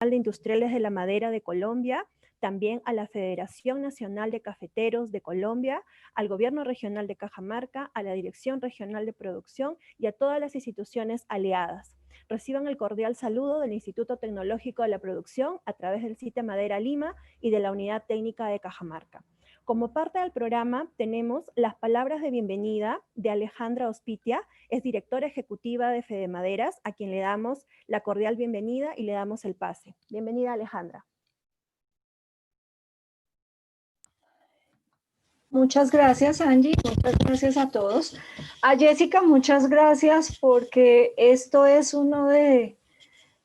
de Industriales de la Madera de Colombia, también a la Federación Nacional de Cafeteros de Colombia, al Gobierno Regional de Cajamarca, a la Dirección Regional de Producción y a todas las instituciones aliadas. Reciban el cordial saludo del Instituto Tecnológico de la Producción a través del CITE Madera Lima y de la Unidad Técnica de Cajamarca. Como parte del programa tenemos las palabras de bienvenida de Alejandra Ospitia, es directora ejecutiva de Fedemaderas, a quien le damos la cordial bienvenida y le damos el pase. Bienvenida, Alejandra. Muchas gracias, Angie. Muchas gracias a todos. A Jessica, muchas gracias porque esto es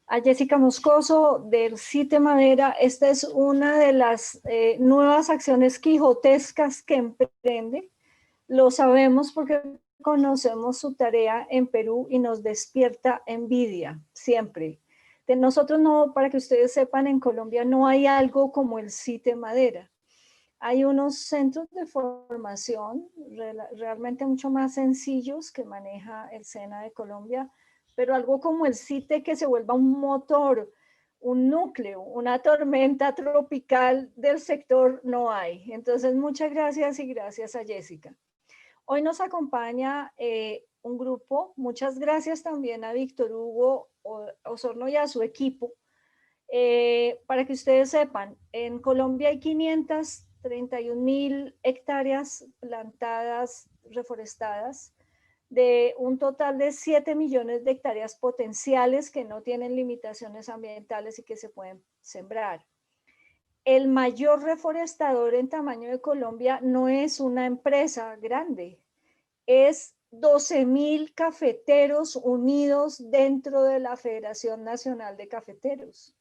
a Jessica Moscoso del CITE Madera. Esta es una de las nuevas acciones quijotescas que emprende. Lo sabemos porque conocemos su tarea en Perú y nos despierta envidia siempre. De nosotros no, para que ustedes sepan, en Colombia no hay algo como el CITE Madera. Hay unos centros de formación realmente mucho más sencillos que maneja el SENA de Colombia, pero algo como el CITE que se vuelva un motor, un núcleo, una tormenta tropical del sector no hay. Entonces, muchas gracias y gracias a Jessica. Hoy nos acompaña un grupo. Muchas gracias también a Víctor Hugo Osorno y a su equipo. Para que ustedes sepan, en Colombia hay 531.000 hectáreas plantadas, reforestadas, de un total de 7 millones de hectáreas potenciales que no tienen limitaciones ambientales y que se pueden sembrar. El mayor reforestador en tamaño de Colombia no es una empresa grande, es 12.000 cafeteros unidos dentro de la Federación Nacional de Cafeteros.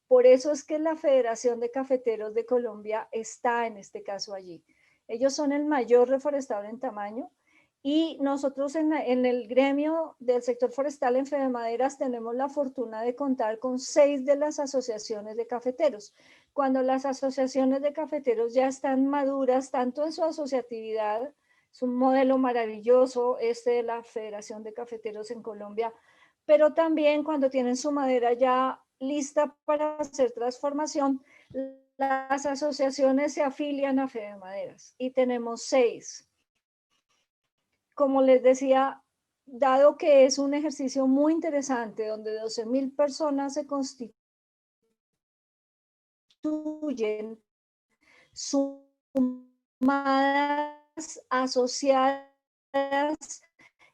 Por eso es que la Federación de Cafeteros de Colombia está en este caso allí. Ellos son el mayor reforestador en tamaño y nosotros en el gremio del sector forestal en Fedemaderas tenemos la fortuna de contar con 6 de las asociaciones de cafeteros. Cuando las asociaciones de cafeteros ya están maduras, tanto en su asociatividad, es un modelo maravilloso de la Federación de Cafeteros en Colombia, pero también cuando tienen su madera ya lista para hacer transformación, las asociaciones se afilian a Fedemaderas y tenemos 6. Como les decía, dado que es un ejercicio muy interesante donde 12.000 personas se constituyen sumadas, asociadas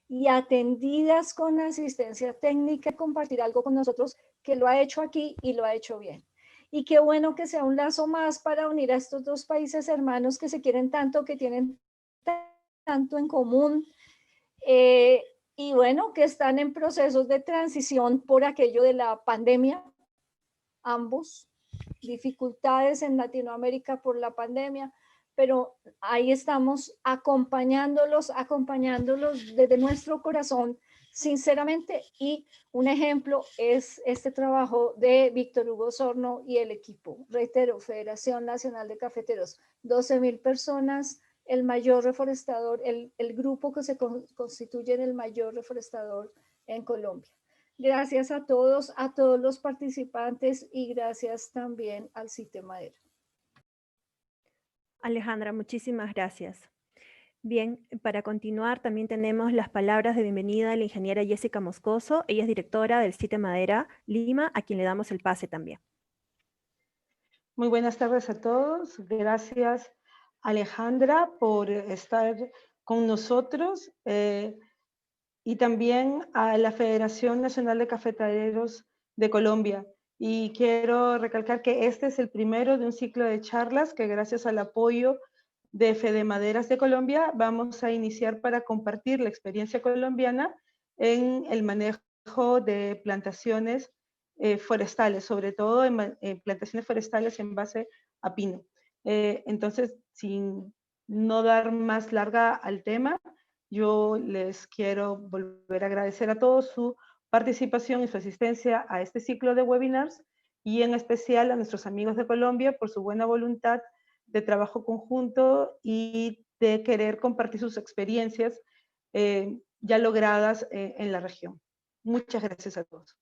y atendidas con asistencia técnica, compartir algo con nosotros que lo ha hecho aquí y lo ha hecho bien. Y qué bueno que sea un lazo más para unir a estos dos países hermanos que se quieren tanto, que tienen tanto en común, y bueno, que están en procesos de transición por aquello de la pandemia, ambos, dificultades en Latinoamérica por la pandemia, pero ahí estamos acompañándolos desde nuestro corazón, sinceramente, y un ejemplo es este trabajo de Víctor Hugo Osorno y el equipo. Reitero, Federación Nacional de Cafeteros, 12.000 personas, el mayor reforestador, el grupo que se constituye en el mayor reforestador en Colombia. Gracias a todos los participantes y gracias también al CITE Madera. Alejandra, muchísimas gracias. Bien, para continuar también tenemos las palabras de bienvenida de la ingeniera Jessica Moscoso. Ella es directora del CITE Madera Lima, a quien le damos el pase también. Muy buenas tardes a todos. Gracias, Alejandra, por estar con nosotros y también a la Federación Nacional de Cafeteros de Colombia. Y quiero recalcar que este es el primero de un ciclo de charlas que gracias al apoyo de Fedemaderas de Colombia vamos a iniciar para compartir la experiencia colombiana en el manejo de plantaciones forestales, sobre todo en plantaciones forestales en base a pino. Entonces, sin no dar más larga al tema, yo les quiero volver a agradecer a todos su participación y su asistencia a este ciclo de webinars y en especial a nuestros amigos de Colombia por su buena voluntad de trabajo conjunto y de querer compartir sus experiencias ya logradas en la región. Muchas gracias a todos.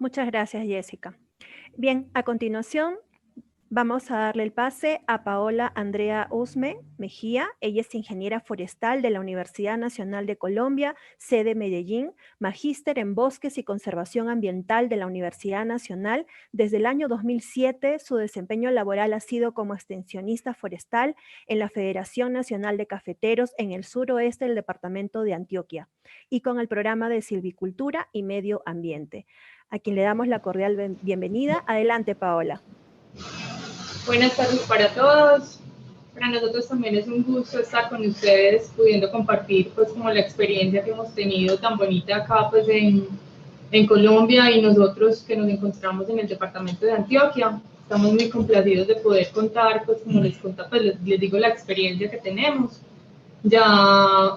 Muchas gracias, Jessica. Bien, a continuación vamos a darle el pase a Paola Andrea Usme Mejía. Ella es ingeniera forestal de la Universidad Nacional de Colombia, sede Medellín, magíster en Bosques y Conservación Ambiental de la Universidad Nacional. Desde el año 2007, su desempeño laboral ha sido como extensionista forestal en la Federación Nacional de Cafeteros en el suroeste del departamento de Antioquia y con el programa de silvicultura y medio ambiente, a quien le damos la cordial bienvenida. Adelante, Paola. Buenas tardes para todos. Para nosotros también es un gusto estar con ustedes, pudiendo compartir pues como la experiencia que hemos tenido tan bonita acá pues en Colombia, y nosotros que nos encontramos en el departamento de Antioquia. Estamos muy complacidos de poder contar, pues como les contaba, pues les digo la experiencia que tenemos. Ya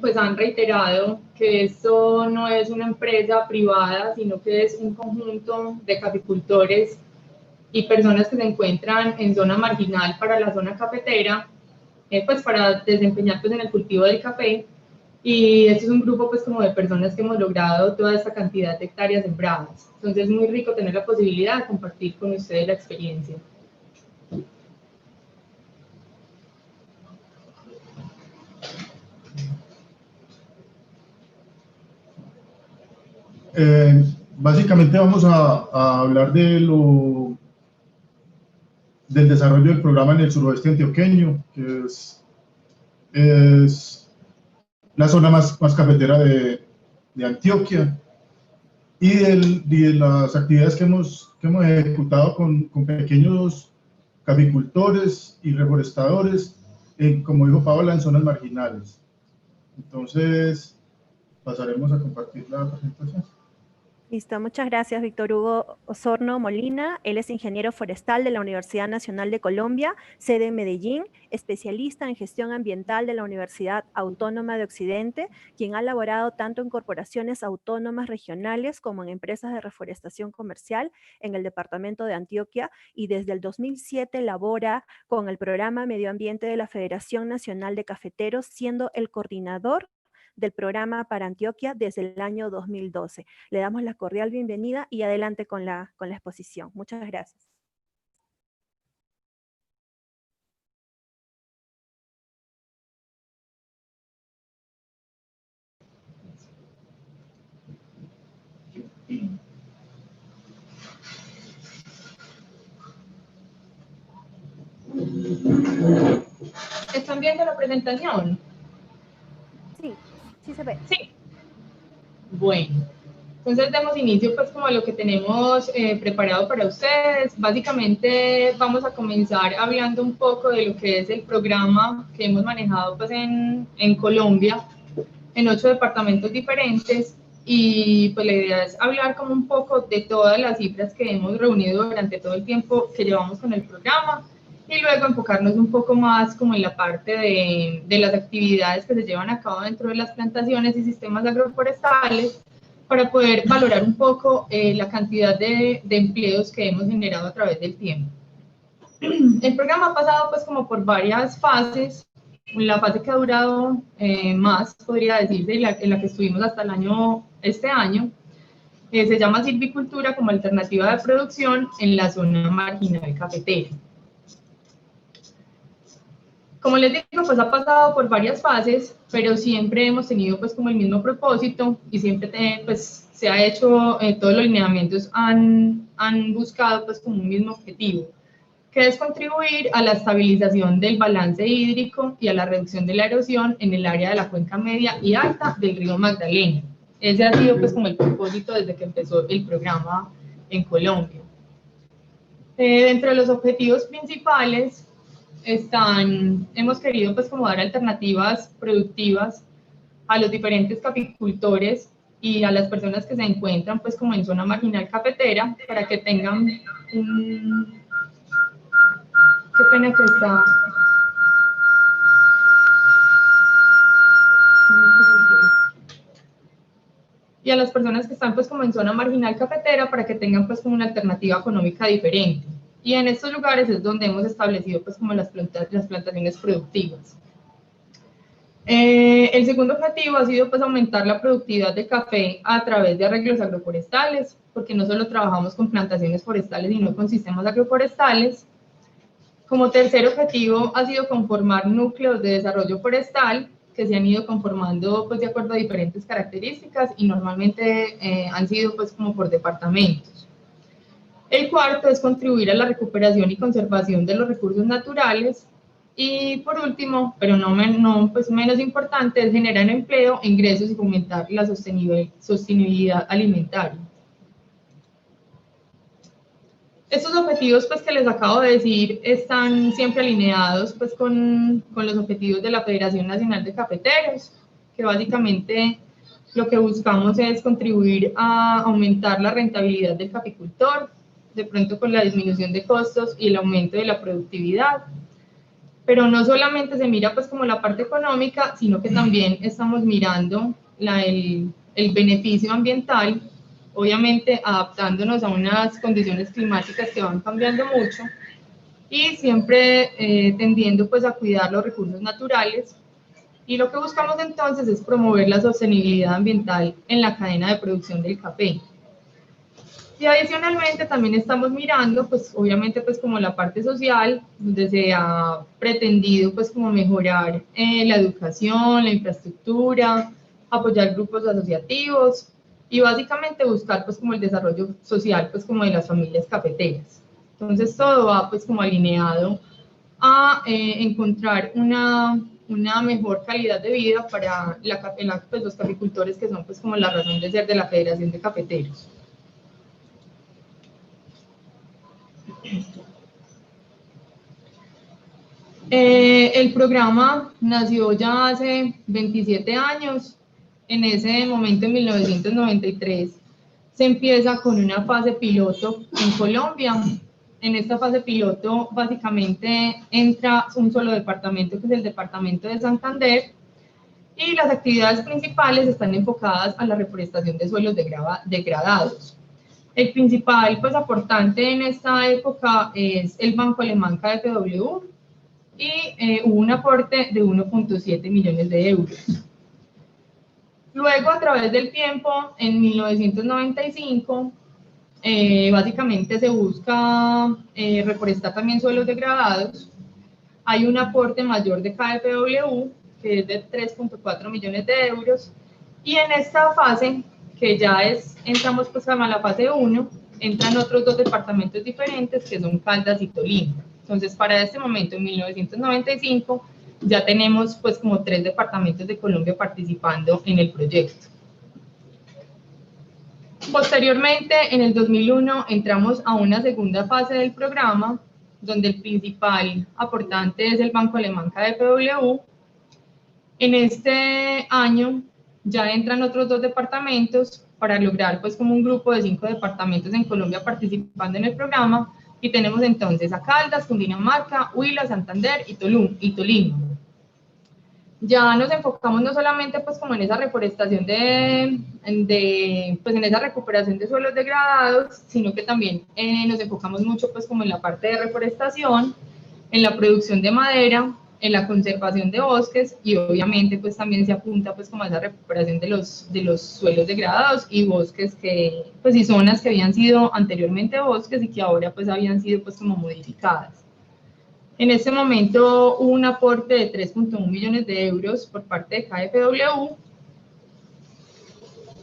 pues han reiterado que esto no es una empresa privada, sino que es un conjunto de caficultores y personas que se encuentran en zona marginal para la zona cafetera, pues para desempeñar pues en el cultivo del café. Y este es un grupo pues como de personas que hemos logrado toda esta cantidad de hectáreas sembradas. Entonces es muy rico tener la posibilidad de compartir con ustedes la experiencia. Básicamente vamos a hablar del desarrollo del programa en el suroeste antioqueño, que es la zona más cafetera de Antioquia, y de las actividades que hemos ejecutado con pequeños caficultores y reforestadores, como dijo Paola, en zonas marginales. Entonces, pasaremos a compartir la presentación. Listo, muchas gracias, Víctor Hugo Osorno Molina. Él es ingeniero forestal de la Universidad Nacional de Colombia, sede en Medellín, especialista en gestión ambiental de la Universidad Autónoma de Occidente, quien ha laborado tanto en corporaciones autónomas regionales como en empresas de reforestación comercial en el departamento de Antioquia, y desde el 2007 labora con el programa Medio Ambiente de la Federación Nacional de Cafeteros, siendo el coordinador del programa para Antioquia desde el año 2012. Le damos la cordial bienvenida y adelante con la exposición. Muchas gracias. ¿Están viendo la presentación? Sí, sí se ve. Sí. Bueno, entonces demos inicio pues como a lo que tenemos preparado para ustedes. Básicamente vamos a comenzar hablando un poco de lo que es el programa que hemos manejado pues en Colombia, en 8 departamentos diferentes, y pues la idea es hablar como un poco de todas las cifras que hemos reunido durante todo el tiempo que llevamos con el programa, y luego enfocarnos un poco más como en la parte de las actividades que se llevan a cabo dentro de las plantaciones y sistemas agroforestales, para poder valorar un poco la cantidad de empleos que hemos generado a través del tiempo. El programa ha pasado pues como por varias fases. La fase que ha durado más, podría decirse, en la que estuvimos hasta este año, se llama silvicultura como alternativa de producción en la zona marginal cafetera. Como les digo, pues ha pasado por varias fases, pero siempre hemos tenido pues como el mismo propósito, y siempre pues se ha hecho, todos los lineamientos han buscado pues como un mismo objetivo, que es contribuir a la estabilización del balance hídrico y a la reducción de la erosión en el área de la cuenca media y alta del río Magdalena. Ese ha sido pues como el propósito desde que empezó el programa en Colombia. Dentro de los objetivos principales hemos querido pues como dar alternativas productivas a los diferentes caficultores y a las personas que se encuentran pues como en zona marginal cafetera, para que tengan un... Qué pena que está... Y a las personas que están pues como en zona marginal cafetera, para que tengan pues como una alternativa económica diferente. Y en estos lugares es donde hemos establecido pues como las plantaciones productivas. El segundo objetivo ha sido pues aumentar la productividad de café a través de arreglos agroforestales, porque no solo trabajamos con plantaciones forestales, sino con sistemas agroforestales. Como tercer objetivo ha sido conformar núcleos de desarrollo forestal que se han ido conformando pues de acuerdo a diferentes características y normalmente han sido pues como por departamentos. El cuarto es contribuir a la recuperación y conservación de los recursos naturales. Y por último, pero no pues menos importante, es generar empleo, ingresos y fomentar la sostenibilidad alimentaria. Estos objetivos pues, que les acabo de decir están siempre alineados pues, con los objetivos de la Federación Nacional de Cafeteros, que básicamente lo que buscamos es contribuir a aumentar la rentabilidad del caficultor, de pronto con la disminución de costos y el aumento de la productividad. Pero no solamente se mira pues como la parte económica, sino que también estamos mirando el beneficio ambiental, obviamente adaptándonos a unas condiciones climáticas que van cambiando mucho y siempre tendiendo pues a cuidar los recursos naturales. Y lo que buscamos entonces es promover la sostenibilidad ambiental en la cadena de producción del café. Y adicionalmente también estamos mirando, pues obviamente pues como la parte social, donde se ha pretendido pues como mejorar la educación, la infraestructura, apoyar grupos asociativos y básicamente buscar pues como el desarrollo social pues como de las familias cafeteras. Entonces todo va pues como alineado a encontrar una mejor calidad de vida para pues, los caficultores que son pues como la razón de ser de la Federación de Cafeteros. El programa nació ya hace 27 años. En ese momento, en 1993, se empieza con una fase piloto en Colombia. En esta fase piloto, básicamente, entra un solo departamento, que es el departamento de Santander, y las actividades principales están enfocadas a la reforestación de suelos degradados. El principal pues, aportante en esta época es el Banco Alemán KfW y hubo un aporte de 1.7 millones de euros. Luego, a través del tiempo, en 1995, básicamente se busca reforestar también suelos degradados. Hay un aporte mayor de KfW, que es de 3.4 millones de euros, y en esta fase, que ya entramos pues a la fase 1, entran otros dos departamentos diferentes, que son Caldas y Tolima. Entonces, para este momento, en 1995, ya tenemos pues como 3 departamentos de Colombia participando en el proyecto. Posteriormente, en el 2001, entramos a una segunda fase del programa, donde el principal aportante es el Banco Alemán KfW. En este año ya entran otros 2 departamentos para lograr pues como un grupo de 5 departamentos en Colombia participando en el programa, y tenemos entonces a Caldas, Cundinamarca, Huila, Santander y Tolima. Ya nos enfocamos no solamente pues como en esa reforestación pues en esa recuperación de suelos degradados, sino que también nos enfocamos mucho pues como en la parte de reforestación, en la producción de madera, en la conservación de bosques, y obviamente pues también se apunta pues como a esa recuperación de los suelos degradados y bosques que pues y zonas que habían sido anteriormente bosques y que ahora pues habían sido pues como modificadas. En este momento hubo un aporte de 3.1 millones de euros por parte de KfW,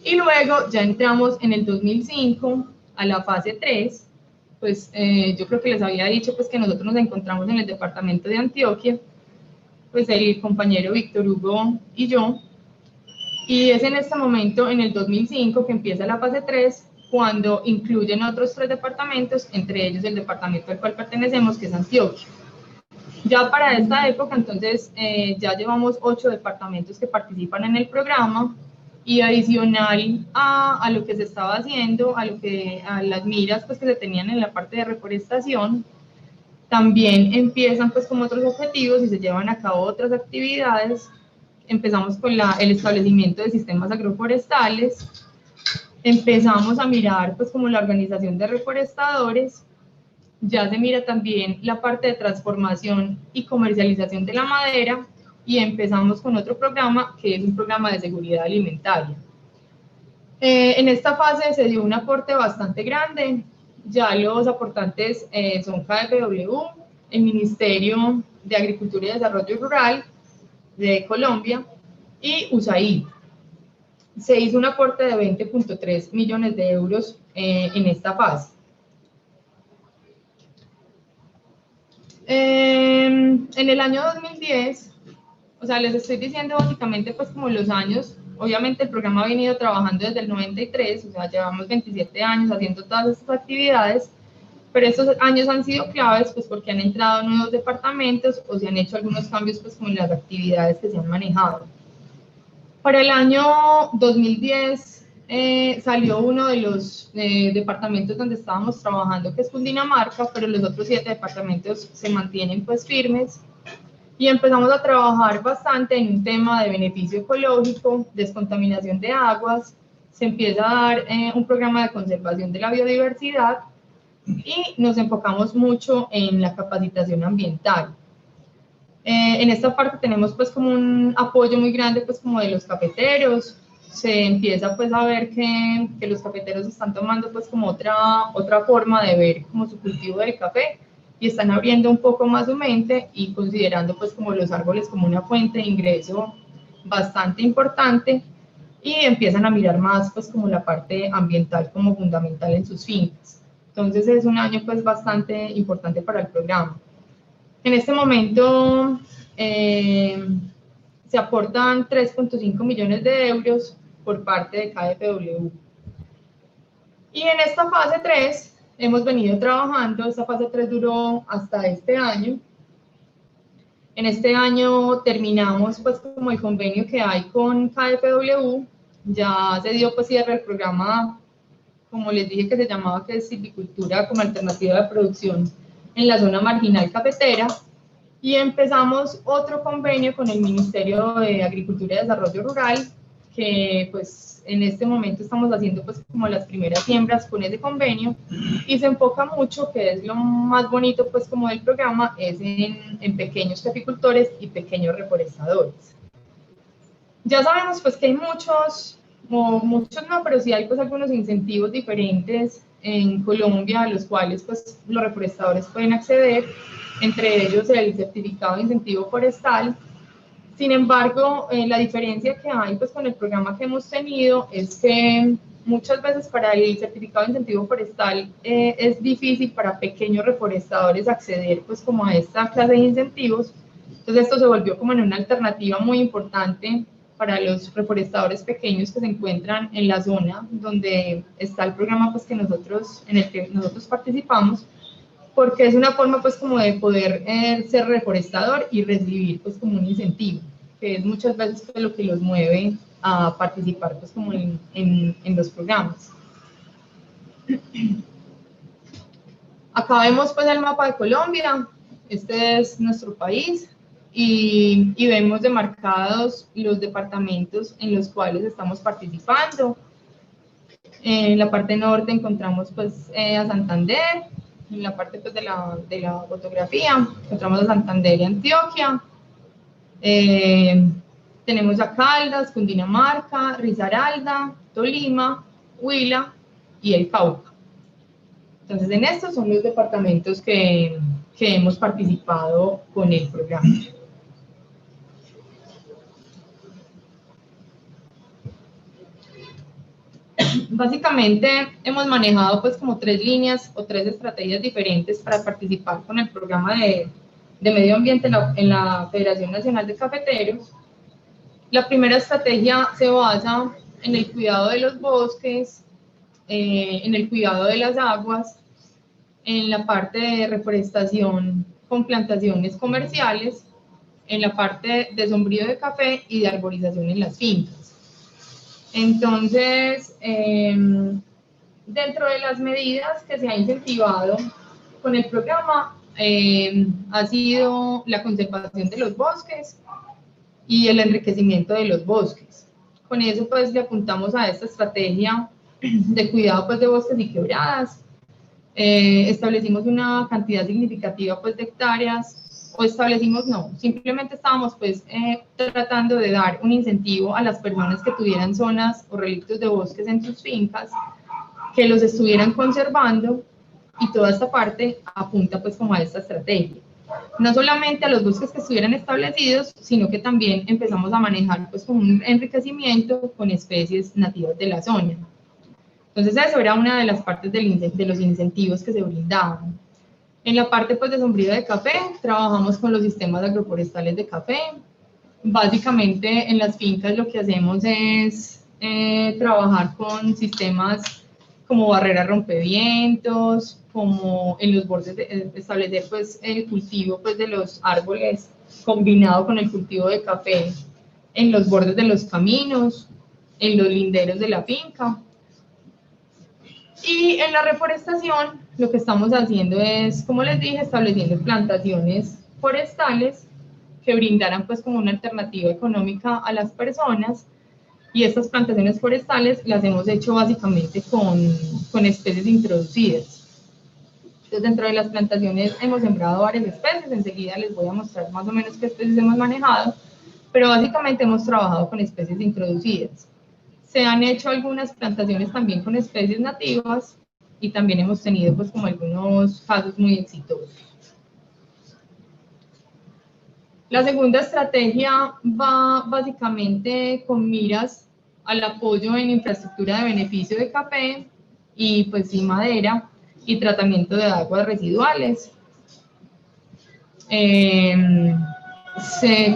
y luego ya entramos en el 2005 a la fase 3. Pues yo creo que les había dicho pues que nosotros nos encontramos en el departamento de Antioquia, pues el compañero Víctor Hugo y yo, y es en este momento, en el 2005, que empieza la fase 3, cuando incluyen otros 3 departamentos, entre ellos el departamento al cual pertenecemos, que es Antioquia. Ya para esta época, entonces, ya llevamos 8 departamentos que participan en el programa, y adicional a lo que se estaba haciendo, a las miras pues, que se tenían en la parte de reforestación, también empiezan pues como otros objetivos y se llevan a cabo otras actividades. Empezamos con el establecimiento de sistemas agroforestales, empezamos a mirar pues como la organización de reforestadores, ya se mira también la parte de transformación y comercialización de la madera, y empezamos con otro programa que es un programa de seguridad alimentaria. En esta fase se dio un aporte bastante grande. Ya los aportantes son KfW, el Ministerio de Agricultura y Desarrollo Rural de Colombia y USAID. Se hizo un aporte de 20.3 millones de euros en esta fase. En el año 2010, o sea, les estoy diciendo básicamente pues como los años, obviamente el programa ha venido trabajando desde el 93, o sea, llevamos 27 años haciendo todas estas actividades, pero estos años han sido claves pues porque han entrado nuevos departamentos o se han hecho algunos cambios pues como en las actividades que se han manejado. Para el año 2010 salió uno de los departamentos donde estábamos trabajando, que es Cundinamarca, pero los otros 7 departamentos se mantienen pues firmes. Y empezamos a trabajar bastante en un tema de beneficio ecológico, descontaminación de aguas, se empieza a dar un programa de conservación de la biodiversidad y nos enfocamos mucho en la capacitación ambiental. En esta parte tenemos pues como un apoyo muy grande pues como de los cafeteros, se empieza pues a ver que los cafeteros están tomando pues como otra forma de ver como su cultivo del café y están abriendo un poco más su mente y considerando pues como los árboles como una fuente de ingreso bastante importante y empiezan a mirar más pues como la parte ambiental como fundamental en sus fincas. Entonces es un año pues bastante importante para el programa. En este momento se aportan 3.5 millones de euros por parte de KfW. Y en esta fase 3 hemos venido trabajando, esta fase 3 duró hasta este año. En este año terminamos pues como el convenio que hay con KfW, ya se dio pues cierre el programa, como les dije que se llamaba que es silvicultura como alternativa de producción en la zona marginal cafetera, y empezamos otro convenio con el Ministerio de Agricultura y Desarrollo Rural, que pues en este momento estamos haciendo pues como las primeras siembras con ese convenio, y se enfoca mucho, que es lo más bonito pues como del programa, es en pequeños caficultores y pequeños reforestadores. Ya sabemos pues que hay muchos no, pero sí hay pues algunos incentivos diferentes en Colombia a los cuales pues los reforestadores pueden acceder, entre ellos el certificado de incentivo forestal. Sin embargo, la diferencia que hay pues con el programa que hemos tenido es que muchas veces para el certificado de incentivo forestal es difícil para pequeños reforestadores acceder pues como a esta clase de incentivos. Entonces esto se volvió como en una alternativa muy importante para los reforestadores pequeños que se encuentran en la zona donde está el programa pues, en el que nosotros participamos, porque es una forma pues como de poder ser reforestador y recibir pues como un incentivo, que es muchas veces pues, lo que los mueve a participar pues como en los programas. Acá vemos pues el mapa de Colombia, este es nuestro país. Y vemos demarcados los departamentos en los cuales estamos participando. En la parte norte encontramos pues a Santander, en la parte pues, de la fotografía encontramos a Santander y Antioquia. Tenemos a Caldas, Cundinamarca, Risaralda, Tolima, Huila y el Cauca. Entonces en estos son los departamentos que hemos participado con el programa. Básicamente hemos manejado pues como 3 líneas o 3 estrategias diferentes para participar con el programa de medio ambiente en la Federación Nacional de Cafeteros. La primera estrategia se basa en el cuidado de los bosques, en el cuidado de las aguas, en la parte de reforestación con plantaciones comerciales, en la parte de sombrío de café y de arborización en las fincas. Entonces, dentro de las medidas que se ha incentivado con el programa, ha sido la conservación de los bosques y el enriquecimiento de los bosques. Con eso, pues, le apuntamos a esta estrategia de cuidado pues, de bosques y quebradas. Establecimos una cantidad significativa pues, de hectáreas o establecimos no, simplemente estábamos pues tratando de dar un incentivo a las personas que tuvieran zonas o relictos de bosques en sus fincas, que los estuvieran conservando, y toda esta parte apunta pues como a esta estrategia. No solamente a los bosques que estuvieran establecidos, sino que también empezamos a manejar pues como un enriquecimiento con especies nativas de la zona. Entonces eso era una de las partes de los incentivos que se brindaban. En la parte pues de sombrío de café, trabajamos con los sistemas agroforestales de café. Básicamente en las fincas lo que hacemos es trabajar con sistemas como barreras rompevientos, como en los bordes, establecer pues el cultivo pues de los árboles combinado con el cultivo de café en los bordes de los caminos, en los linderos de la finca. Y en la reforestación lo que estamos haciendo es, como les dije, estableciendo plantaciones forestales que brindaran pues como una alternativa económica a las personas, y estas plantaciones forestales las hemos hecho básicamente con especies introducidas. Entonces dentro de las plantaciones hemos sembrado varias especies, enseguida les voy a mostrar más o menos qué especies hemos manejado, pero básicamente hemos trabajado con especies introducidas. Se han hecho algunas plantaciones también con especies nativas y también hemos tenido pues como algunos casos muy exitosos. La segunda estrategia va básicamente con miras al apoyo en infraestructura de beneficio de café y pues sí madera y tratamiento de aguas residuales.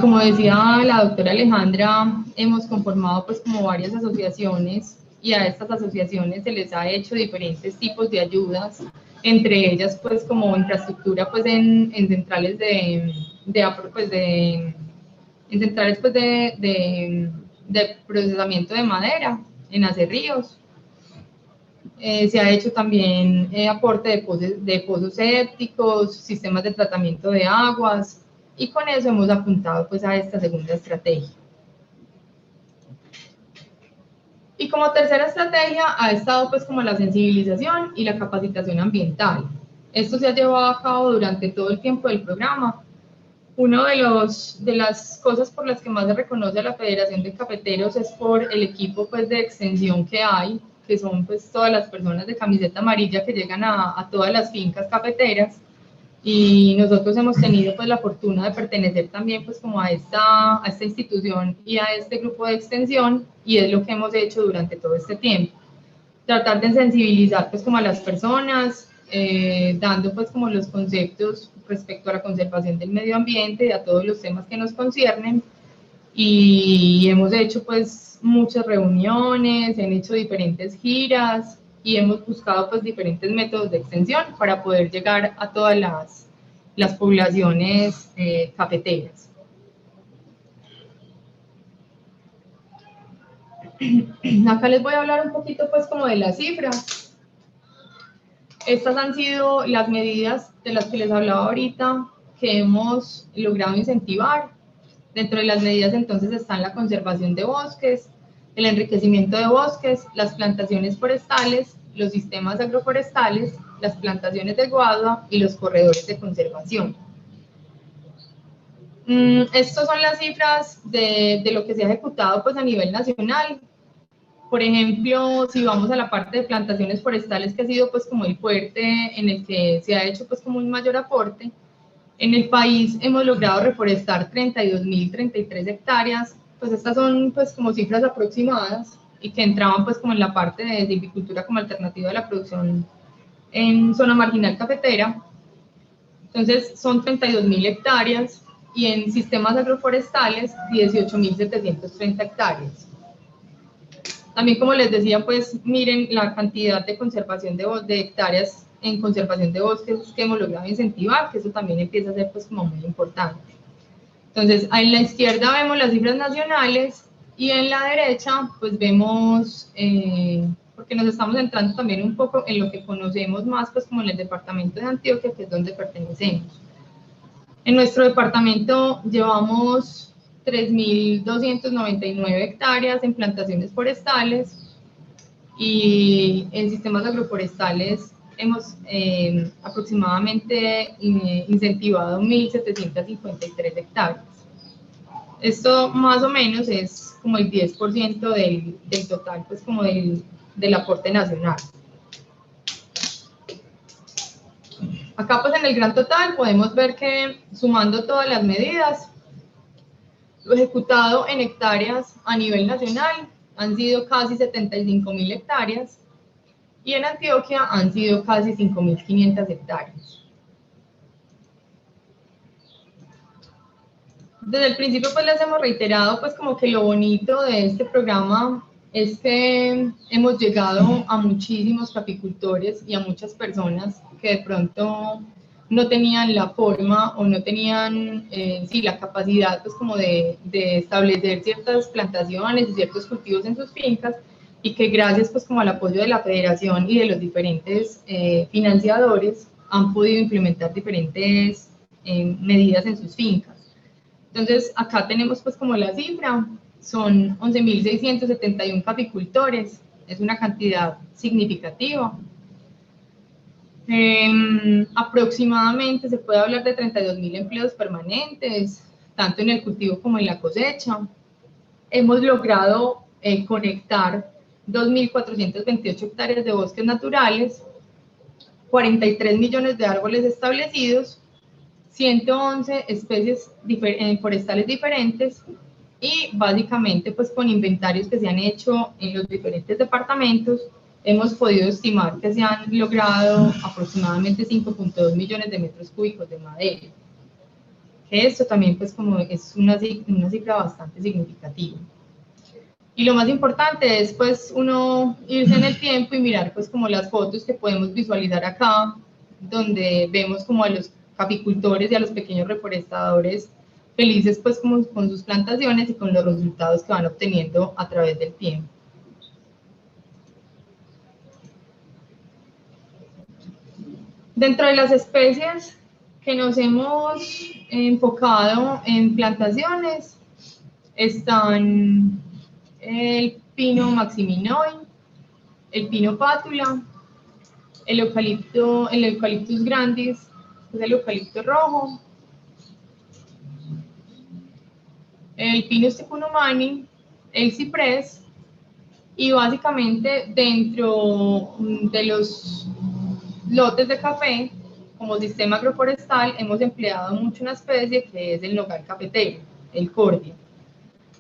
Como decía la doctora Alejandra, hemos conformado pues como varias asociaciones, y a estas asociaciones se les ha hecho diferentes tipos de ayudas, entre ellas pues como infraestructura pues en centrales en centrales pues de procesamiento de madera, en acerríos. Se ha hecho también aporte de pozos sépticos, sistemas de tratamiento de aguas, y con eso hemos apuntado pues a esta segunda estrategia. Y como tercera estrategia ha estado pues como la sensibilización y la capacitación ambiental. Esto se ha llevado a cabo durante todo el tiempo del programa. Una de las cosas por las que más se reconoce a la Federación de Cafeteros es por el equipo pues de extensión que hay, que son pues todas las personas de camiseta amarilla que llegan a todas las fincas cafeteras, y nosotros hemos tenido pues la fortuna de pertenecer también pues como a esta institución y a este grupo de extensión, y es lo que hemos hecho durante todo este tiempo. Tratar de sensibilizar pues como a las personas, dando pues como los conceptos respecto a la conservación del medio ambiente y a todos los temas que nos conciernen, y hemos hecho pues muchas reuniones, han hecho diferentes giras y hemos buscado pues diferentes métodos de extensión para poder llegar a todas las poblaciones cafeteras. Acá les voy a hablar un poquito pues como de las cifras. Estas han sido las medidas de las que les hablaba ahorita que hemos logrado incentivar. Dentro de las medidas entonces están la conservación de bosques, el enriquecimiento de bosques, las plantaciones forestales, los sistemas agroforestales, las plantaciones de guadua y los corredores de conservación. Estas son las cifras de lo que se ha ejecutado pues a nivel nacional. Por ejemplo, si vamos a la parte de plantaciones forestales, que ha sido pues como el fuerte en el que se ha hecho pues como un mayor aporte, en el país hemos logrado reforestar 32.033 hectáreas, pues estas son pues como cifras aproximadas y que entraban pues como en la parte de silvicultura como alternativa de la producción en zona marginal cafetera. Entonces son 32.000 hectáreas, y en sistemas agroforestales 18.730 hectáreas. También, como les decía, pues miren la cantidad de conservación de hectáreas en conservación de bosques que hemos logrado incentivar, que eso también empieza a ser pues como muy importante. Entonces, en la izquierda vemos las cifras nacionales y en la derecha pues vemos, porque nos estamos centrando también un poco en lo que conocemos más pues como en el departamento de Antioquia, que es donde pertenecemos. En nuestro departamento llevamos 3.299 hectáreas en plantaciones forestales, y en sistemas agroforestales hemos aproximadamente incentivado 1.753 hectáreas. Esto más o menos es como el 10% del total, pues como del aporte nacional. Acá pues en el gran total podemos ver que sumando todas las medidas, lo ejecutado en hectáreas a nivel nacional han sido casi 75.000 hectáreas y en Antioquia han sido casi 5.500 hectáreas. Desde el principio pues les hemos reiterado pues como que lo bonito de este programa es que hemos llegado a muchísimos caficultores y a muchas personas que de pronto no tenían la forma o no tenían sí, la capacidad pues como de establecer ciertas plantaciones y ciertos cultivos en sus fincas y que gracias pues como al apoyo de la federación y de los diferentes financiadores han podido implementar diferentes medidas en sus fincas. Entonces, acá tenemos pues como la cifra, son 11.671 caficultores, es una cantidad significativa. Aproximadamente se puede hablar de 32.000 empleos permanentes, tanto en el cultivo como en la cosecha. Hemos logrado conectar 2.428 hectáreas de bosques naturales, 43 millones de árboles establecidos, 111 especies forestales diferentes y básicamente pues con inventarios que se han hecho en los diferentes departamentos hemos podido estimar que se han logrado aproximadamente 5.2 millones de metros cúbicos de madera. Que esto también pues como es una cifra bastante significativa. Y lo más importante es pues uno irse en el tiempo y mirar pues como las fotos que podemos visualizar acá, donde vemos como a los caficultores y a los pequeños reforestadores felices pues como con sus plantaciones y con los resultados que van obteniendo a través del tiempo. Dentro de las especies que nos hemos enfocado en plantaciones están el pino maximinoy, el pino pátula, el eucaliptus grandis, que es el eucalipto rojo, el Pinus ticunumani, el ciprés, y básicamente dentro de los lotes de café, como sistema agroforestal, hemos empleado mucho una especie que es el nogal cafetero, el cordia.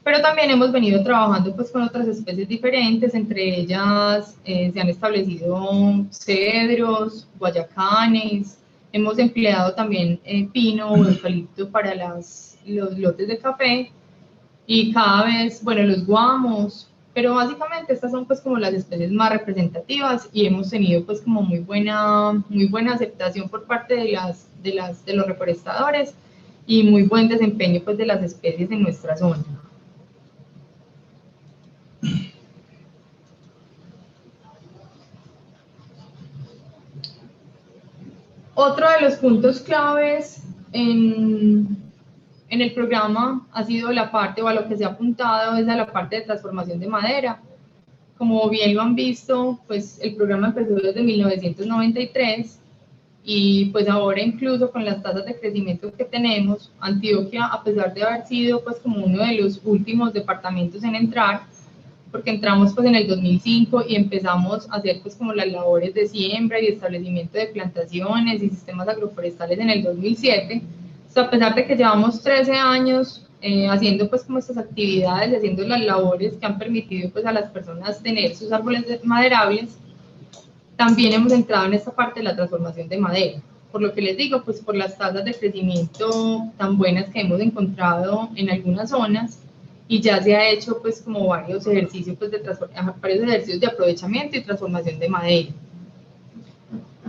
Pero también hemos venido trabajando pues con otras especies diferentes, entre ellas se han establecido cedros, guayacanes, hemos empleado también pino o eucalipto para los lotes de café y cada vez, bueno, los guamos, pero básicamente estas son pues como las especies más representativas y hemos tenido pues como muy buena aceptación por parte de los reforestadores y muy buen desempeño pues de las especies en nuestra zona. Otro de los puntos claves en el programa ha sido la parte, o a lo que se ha apuntado, es a la parte de transformación de madera. Como bien lo han visto, pues el programa empezó desde 1993 y pues ahora incluso con las tasas de crecimiento que tenemos, Antioquia, a pesar de haber sido pues como uno de los últimos departamentos en entrar, porque entramos pues en el 2005 y empezamos a hacer pues como las labores de siembra y establecimiento de plantaciones y sistemas agroforestales en el 2007, o sea, a pesar de que llevamos 13 años haciendo pues como estas actividades, haciendo las labores que han permitido pues a las personas tener sus árboles maderables, también hemos entrado en esta parte de la transformación de madera. Por lo que les digo, pues por las tasas de crecimiento tan buenas que hemos encontrado en algunas zonas, y ya se ha hecho pues como varios ejercicios de aprovechamiento y transformación de madera.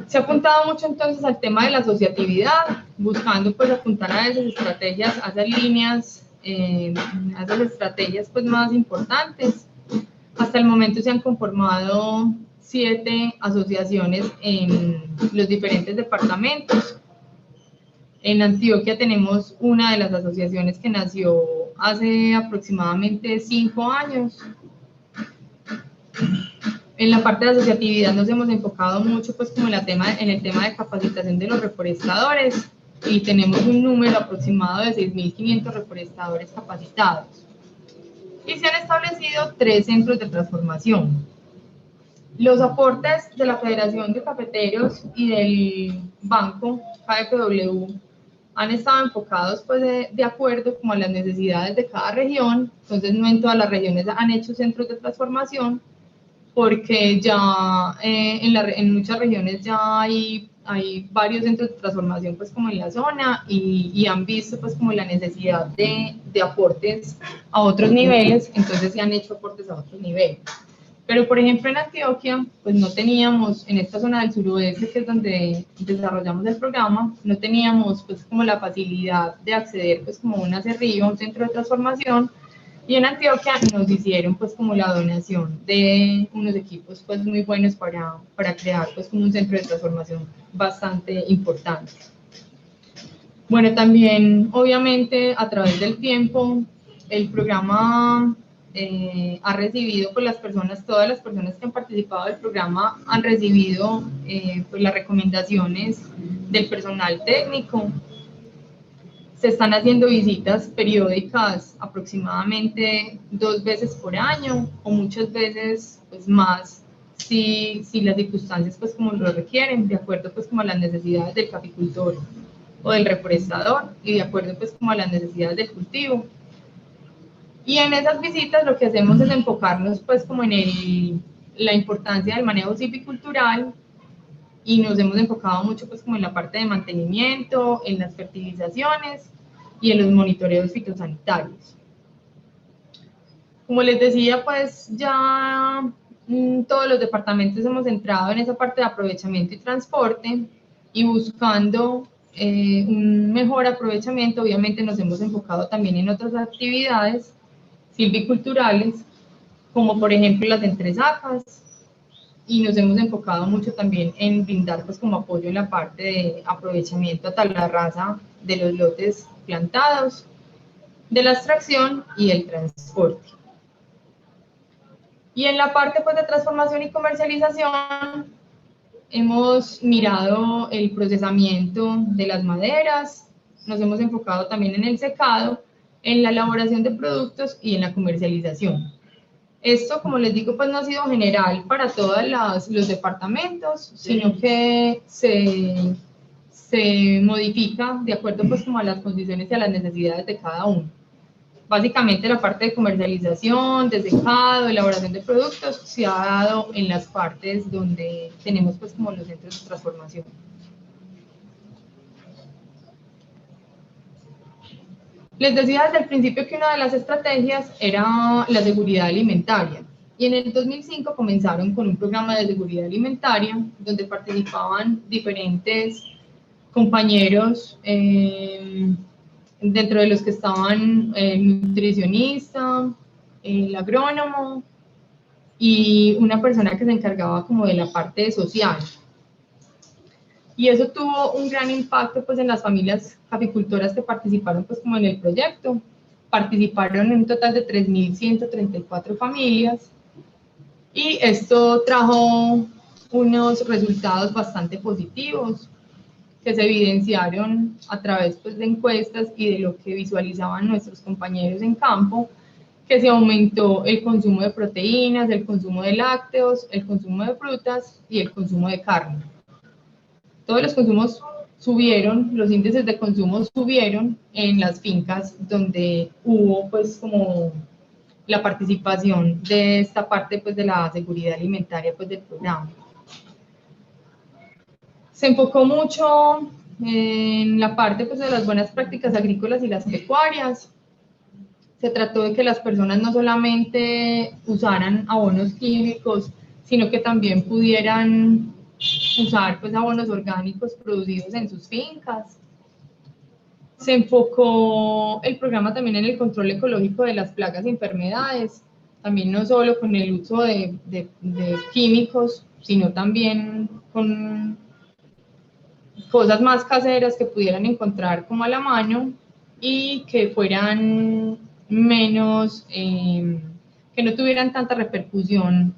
Se ha apuntado mucho entonces al tema de la asociatividad, buscando pues apuntar a esas estrategias, a esas líneas, a esas estrategias pues más importantes. Hasta el momento se han conformado 7 asociaciones en los diferentes departamentos. En Antioquia tenemos una de las asociaciones que nació hace aproximadamente 5 años. En la parte de asociatividad nos hemos enfocado mucho pues como en el tema de capacitación de los reforestadores y tenemos un número aproximado de 6.500 reforestadores capacitados. Y se han establecido 3 centros de transformación. Los aportes de la Federación de Cafeteros y del Banco KfW han estado enfocados pues de acuerdo como a las necesidades de cada región, entonces no en todas las regiones han hecho centros de transformación, porque ya en muchas regiones ya hay varios centros de transformación pues como en la zona y han visto pues como la necesidad de aportes a otros niveles, entonces se han hecho aportes a otros niveles. Pero por ejemplo en Antioquia pues no teníamos, en esta zona del suroeste que es donde desarrollamos el programa, no teníamos pues como la facilidad de acceder pues como a una cerrillo, un centro de transformación. Y en Antioquia nos hicieron pues como la donación de unos equipos pues muy buenos para crear pues como un centro de transformación bastante importante. Bueno, también obviamente a través del tiempo el programa ha recibido pues todas las personas que han participado del programa han recibido pues las recomendaciones del personal técnico. Se están haciendo visitas periódicas aproximadamente 2 veces por año o muchas veces pues más si las circunstancias pues como lo requieren, de acuerdo pues como a las necesidades del caficultor o del reforestador y de acuerdo pues como a las necesidades del cultivo. Y en esas visitas lo que hacemos es enfocarnos pues como en la importancia del manejo silvicultural y nos hemos enfocado mucho pues como en la parte de mantenimiento, en las fertilizaciones y en los monitoreos fitosanitarios. Como les decía, pues ya todos los departamentos hemos entrado en esa parte de aprovechamiento y transporte y buscando un mejor aprovechamiento, obviamente nos hemos enfocado también en otras actividades silviculturales, como por ejemplo las entresacas, y nos hemos enfocado mucho también en brindar pues como apoyo en la parte de aprovechamiento a tabla rasa de los lotes plantados, de la extracción y el transporte. Y en la parte pues de transformación y comercialización hemos mirado el procesamiento de las maderas, nos hemos enfocado también en el secado, en la elaboración de productos y en la comercialización. Esto, como les digo, pues no ha sido general para todos los departamentos, sino que se modifica de acuerdo pues como a las condiciones y a las necesidades de cada uno. Básicamente la parte de comercialización, de secado, elaboración de productos, se ha dado en las partes donde tenemos pues como los centros de transformación. Les decía desde el principio que una de las estrategias era la seguridad alimentaria y en el 2005 comenzaron con un programa de seguridad alimentaria donde participaban diferentes compañeros, dentro de los que estaban el nutricionista, el agrónomo y una persona que se encargaba como de la parte social. Y eso tuvo un gran impacto pues en las familias caficultoras que participaron pues como en el proyecto. Participaron en un total de 3.134 familias y esto trajo unos resultados bastante positivos que se evidenciaron a través pues de encuestas y de lo que visualizaban nuestros compañeros en campo, que se aumentó el consumo de proteínas, el consumo de lácteos, el consumo de frutas y el consumo de carne. Todos los consumos subieron, los índices de consumo subieron en las fincas donde hubo pues como la participación de esta parte pues de la seguridad alimentaria pues del programa. Se enfocó mucho en la parte pues de las buenas prácticas agrícolas y las pecuarias. Se trató de que las personas no solamente usaran abonos químicos, sino que también pudieran usar pues abonos orgánicos producidos en sus fincas. Se enfocó el programa también en el control ecológico de las plagas y enfermedades, también no solo con el uso de químicos, sino también con cosas más caseras que pudieran encontrar como a la mano y que fueran menos, que no tuvieran tanta repercusión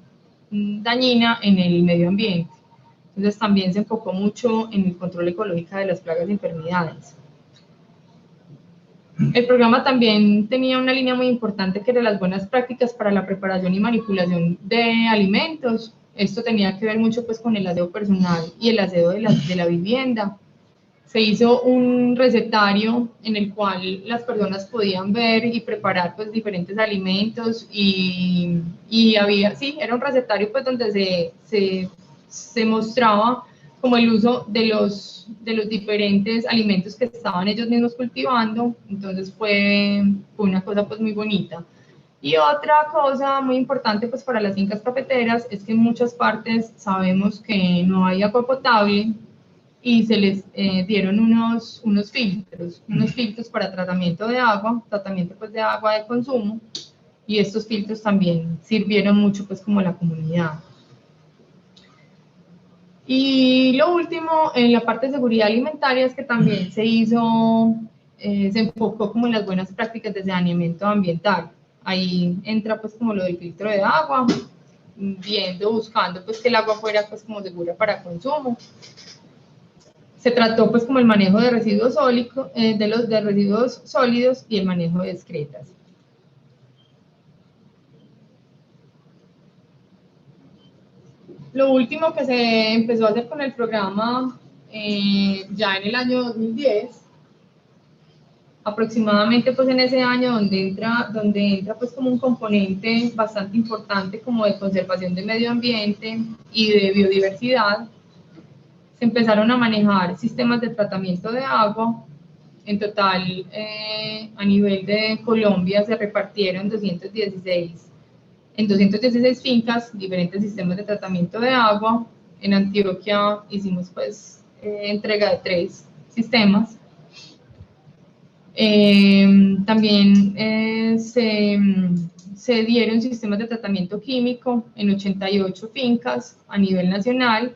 dañina en el medio ambiente. Entonces también se enfocó mucho en el control ecológico de las plagas y enfermedades. El programa también tenía una línea muy importante que era las buenas prácticas para la preparación y manipulación de alimentos. Esto tenía que ver mucho pues con el aseo personal y el aseo de la vivienda. Se hizo un recetario en el cual las personas podían ver y preparar pues diferentes alimentos y había, sí, era un recetario pues donde se mostraba como el uso de los diferentes alimentos que estaban ellos mismos cultivando. Entonces fue una cosa pues muy bonita. Y otra cosa muy importante pues para las fincas cafeteras es que en muchas partes sabemos que no hay agua potable y se les dieron unos filtros para tratamiento de agua, tratamiento pues de agua de consumo, y estos filtros también sirvieron mucho pues como a la comunidad. Y lo último, en la parte de seguridad alimentaria, es que también se hizo, se enfocó como en las buenas prácticas de saneamiento ambiental. Ahí entra pues como lo del filtro de agua, buscando pues que el agua fuera pues como segura para consumo. Se trató pues como el manejo de residuos sólidos, de residuos sólidos y el manejo de excretas. Lo último que se empezó a hacer con el programa ya en el año 2010, aproximadamente pues en ese año donde entra pues como un componente bastante importante como de conservación del medio ambiente y de biodiversidad, se empezaron a manejar sistemas de tratamiento de agua. En total, a nivel de Colombia se repartieron 216 fincas, diferentes sistemas de tratamiento de agua. En Antioquia hicimos pues entrega de 3 sistemas. También se dieron sistemas de tratamiento químico en 88 fincas a nivel nacional.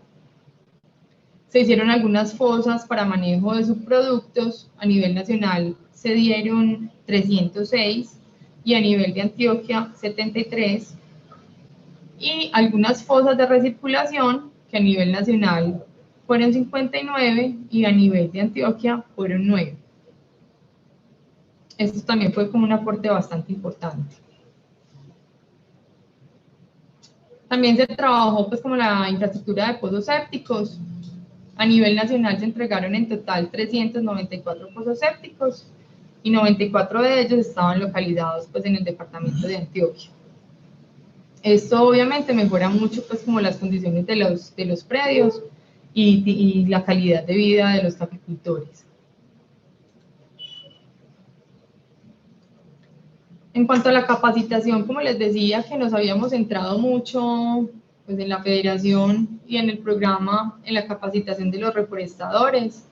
Se hicieron algunas fosas para manejo de subproductos. A nivel nacional se dieron 306 y a nivel de Antioquia 73. Y algunas fosas de recirculación que a nivel nacional fueron 59 y a nivel de Antioquia fueron 9. Esto también fue como un aporte bastante importante. También se trabajó pues como la infraestructura de pozos sépticos. A nivel nacional se entregaron en total 394 pozos sépticos y 94 de ellos estaban localizados pues en el departamento de Antioquia. Esto obviamente mejora mucho pues como las condiciones de los predios y la calidad de vida de los caficultores. En cuanto a la capacitación, como les decía, que nos habíamos centrado mucho pues, en la federación y en el programa, en la capacitación de los reforestadores.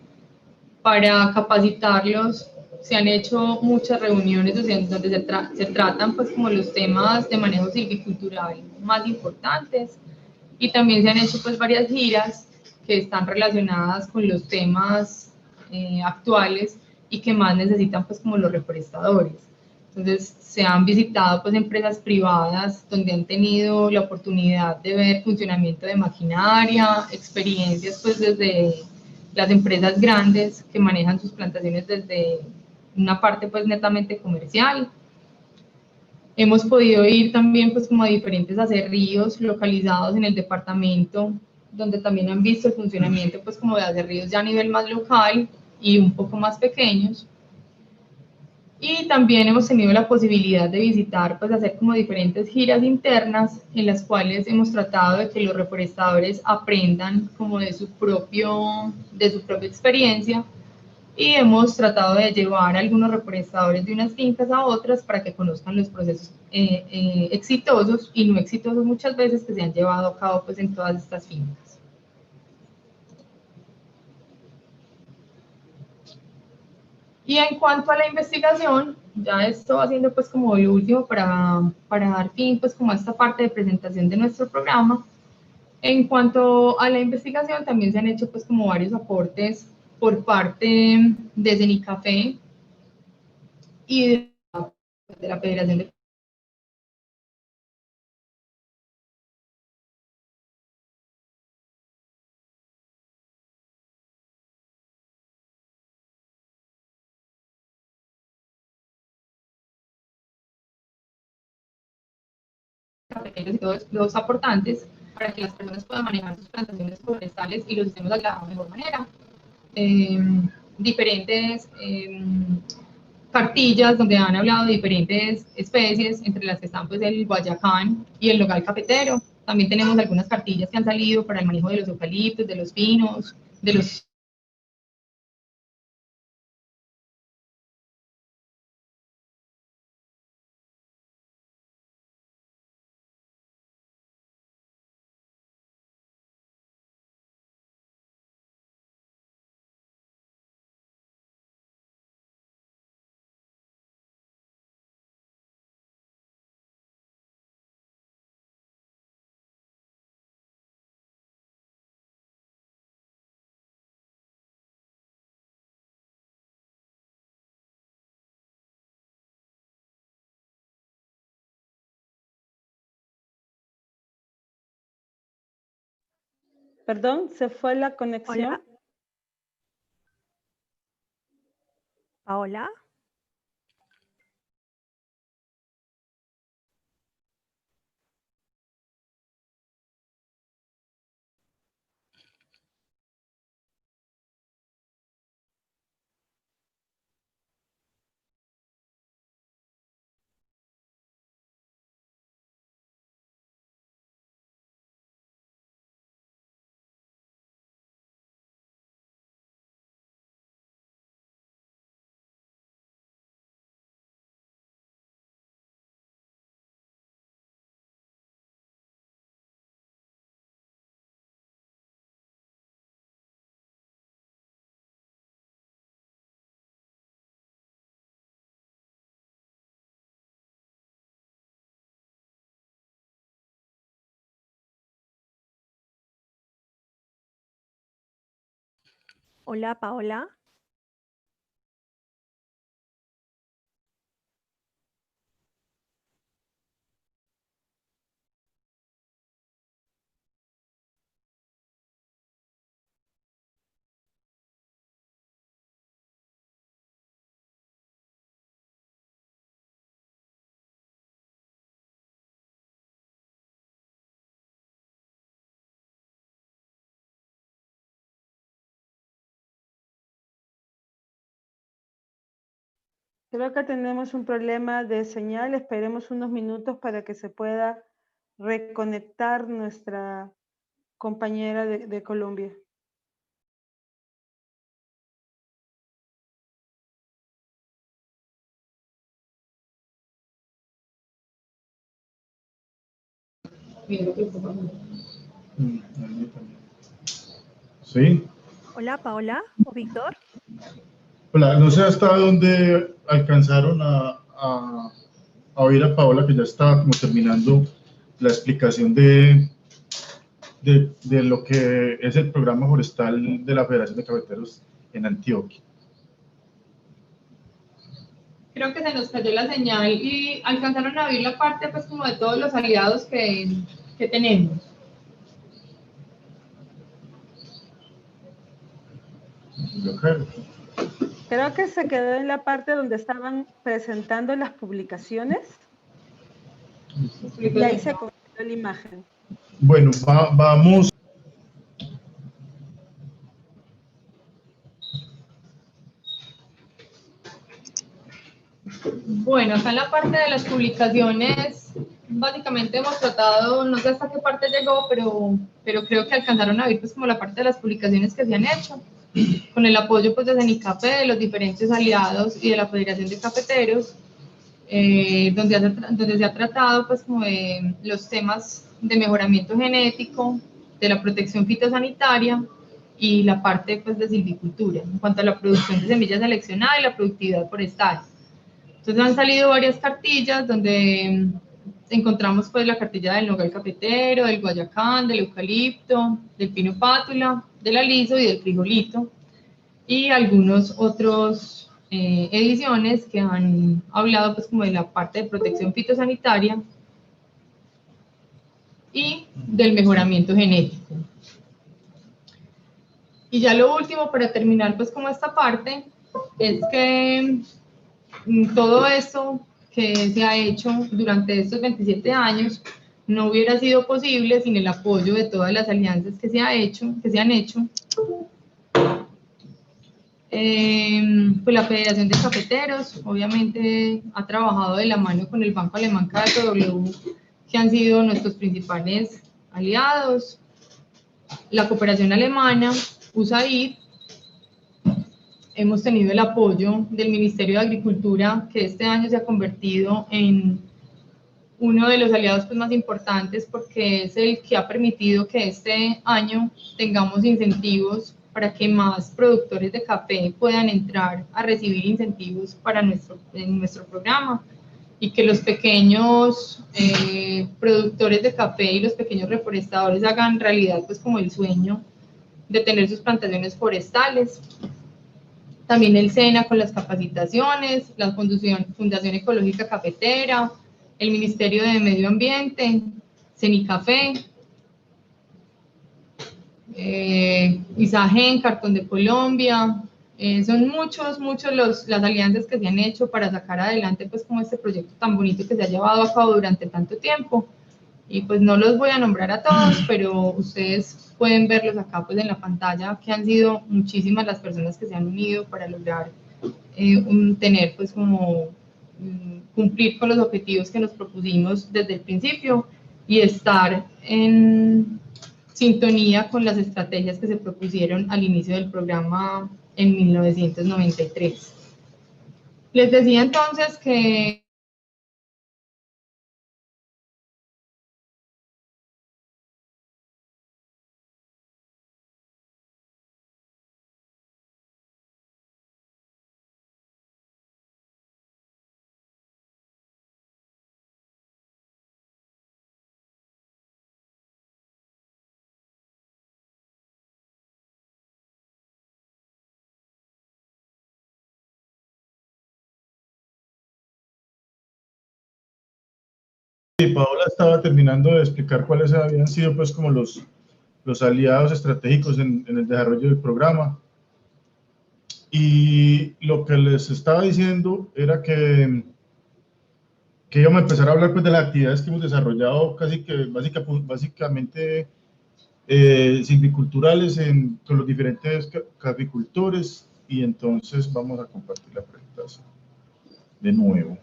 Para capacitarlos se han hecho muchas reuniones donde se tratan pues como los temas de manejo silvicultural más importantes, y también se han hecho pues varias giras que están relacionadas con los temas actuales y que más necesitan pues como los reforestadores. Entonces se han visitado pues empresas privadas donde han tenido la oportunidad de ver funcionamiento de maquinaria, experiencias pues desde las empresas grandes que manejan sus plantaciones desde una parte pues netamente comercial. Hemos podido ir también pues como a diferentes aserríos localizados en el departamento, donde también han visto el funcionamiento pues como de aserríos ya a nivel más local y un poco más pequeños. Y también hemos tenido la posibilidad de visitar, pues hacer como diferentes giras internas en las cuales hemos tratado de que los reforestadores aprendan como de su propia experiencia, y hemos tratado de llevar a algunos reforestadores de unas fincas a otras para que conozcan los procesos exitosos y no exitosos muchas veces que se han llevado a cabo pues en todas estas fincas. Y en cuanto a la investigación, ya esto haciendo pues como lo último para dar fin pues como a esta parte de presentación de nuestro programa. En cuanto a la investigación, también se han hecho pues como varios aportes por parte de Cenicafé y de la Federación de cafeteros y todos los aportantes para que las personas puedan manejar sus plantaciones forestales y los sistemas de agua de mejor manera. Diferentes cartillas donde han hablado de diferentes especies, entre las que están pues el guayacán y el nogal cafetero. También tenemos algunas cartillas que han salido para el manejo de los eucaliptos, de los pinos, de los... Perdón, se fue la conexión. Hola. Paola. Hola, Paola. Creo que tenemos un problema de señal. Esperemos unos minutos para que se pueda reconectar nuestra compañera de Colombia. Sí. Hola, Paola o Víctor. Hola, no sé hasta dónde alcanzaron a oír a Paola, que ya estaba como terminando la explicación de lo que es el programa forestal de la Federación de Cafeteros en Antioquia. Creo que se nos cayó la señal y alcanzaron a oír la parte pues como de todos los aliados que tenemos. Yo creo. Creo que se quedó en la parte donde estaban presentando las publicaciones. Y ahí se conectó la imagen. Bueno, vamos. Bueno, acá en la parte de las publicaciones, básicamente hemos tratado, no sé hasta qué parte llegó, pero creo que alcanzaron a ver pues como la parte de las publicaciones que se han hecho, con el apoyo pues de CENICAFE, de los diferentes aliados y de la Federación de Cafeteros, donde se ha tratado pues como de los temas de mejoramiento genético, de la protección fitosanitaria y la parte pues de silvicultura, en cuanto a la producción de semillas seleccionadas y la productividad forestal. Entonces han salido varias cartillas donde encontramos pues la cartilla del nogal cafetero, del guayacán, del eucalipto, del pino pátula, del aliso y del frijolito, y algunos otros ediciones que han hablado pues como de la parte de protección fitosanitaria y del mejoramiento genético. Y ya lo último para terminar pues como esta parte es que todo esto que se ha hecho durante estos 27 años no hubiera sido posible sin el apoyo de todas las alianzas que se han hecho. Pues la Federación de Cafeteros, obviamente, ha trabajado de la mano con el Banco Alemán KfW, que han sido nuestros principales aliados. La cooperación alemana, USAID, hemos tenido el apoyo del Ministerio de Agricultura, que este año se ha convertido en uno de los aliados pues, más importantes, porque es el que ha permitido que este año tengamos incentivos para que más productores de café puedan entrar a recibir incentivos para nuestro programa, y que los pequeños productores de café y los pequeños reforestadores hagan realidad pues como el sueño de tener sus plantaciones forestales. También el SENA con las capacitaciones, la Fundación Ecológica Cafetera, el Ministerio de Medio Ambiente, CENICAFE, ISAGEN, Cartón de Colombia. Son muchas las alianzas que se han hecho para sacar adelante pues como este proyecto tan bonito que se ha llevado a cabo durante tanto tiempo. Y pues no los voy a nombrar a todos, pero ustedes pueden verlos acá pues en la pantalla, que han sido muchísimas las personas que se han unido para lograr tener pues como cumplir con los objetivos que nos propusimos desde el principio y estar en sintonía con las estrategias que se propusieron al inicio del programa en 1993. Les decía entonces que Paola estaba terminando de explicar cuáles habían sido pues como los aliados estratégicos en el desarrollo del programa, y lo que les estaba diciendo era que íbamos a empezar a hablar pues de las actividades que hemos desarrollado casi que básicamente silviculturales con los diferentes caficultores, y entonces vamos a compartir la presentación de nuevo.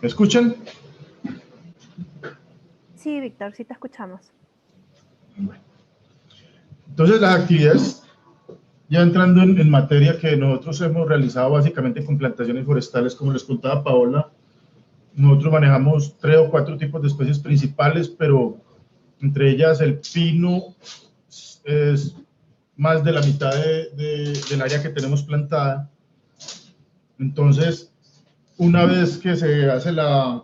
¿Me escuchan? Sí, Víctor, sí te escuchamos. Bueno. Entonces, las actividades, ya entrando en materia, que nosotros hemos realizado básicamente con plantaciones forestales, como les contaba Paola, nosotros manejamos 3 o 4 tipos de especies principales, pero entre ellas el pino es más de la mitad del área que tenemos plantada. Entonces, una vez que se hace la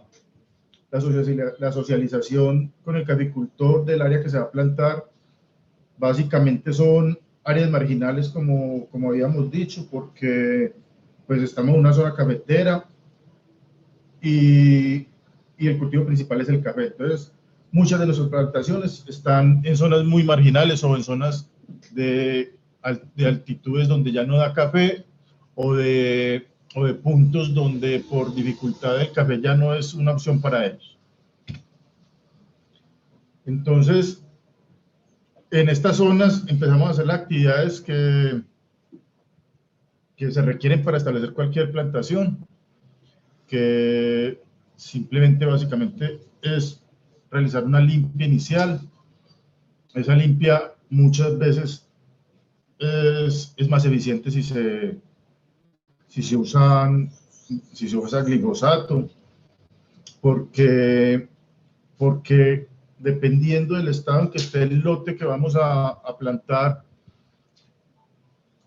socialización con el caficultor del área que se va a plantar, básicamente son áreas marginales, como habíamos dicho, porque pues estamos en una zona cafetera y el cultivo principal es el café. Entonces, muchas de nuestras plantaciones están en zonas muy marginales o en zonas de altitudes donde ya no da café, o de puntos donde por dificultad el café ya no es una opción para ellos. Entonces, en estas zonas empezamos a hacer las actividades que se requieren para establecer cualquier plantación, que simplemente básicamente es realizar una limpia inicial. Esa limpia muchas veces es más eficiente si se usa glifosato, porque dependiendo del estado en que esté el lote que vamos a plantar,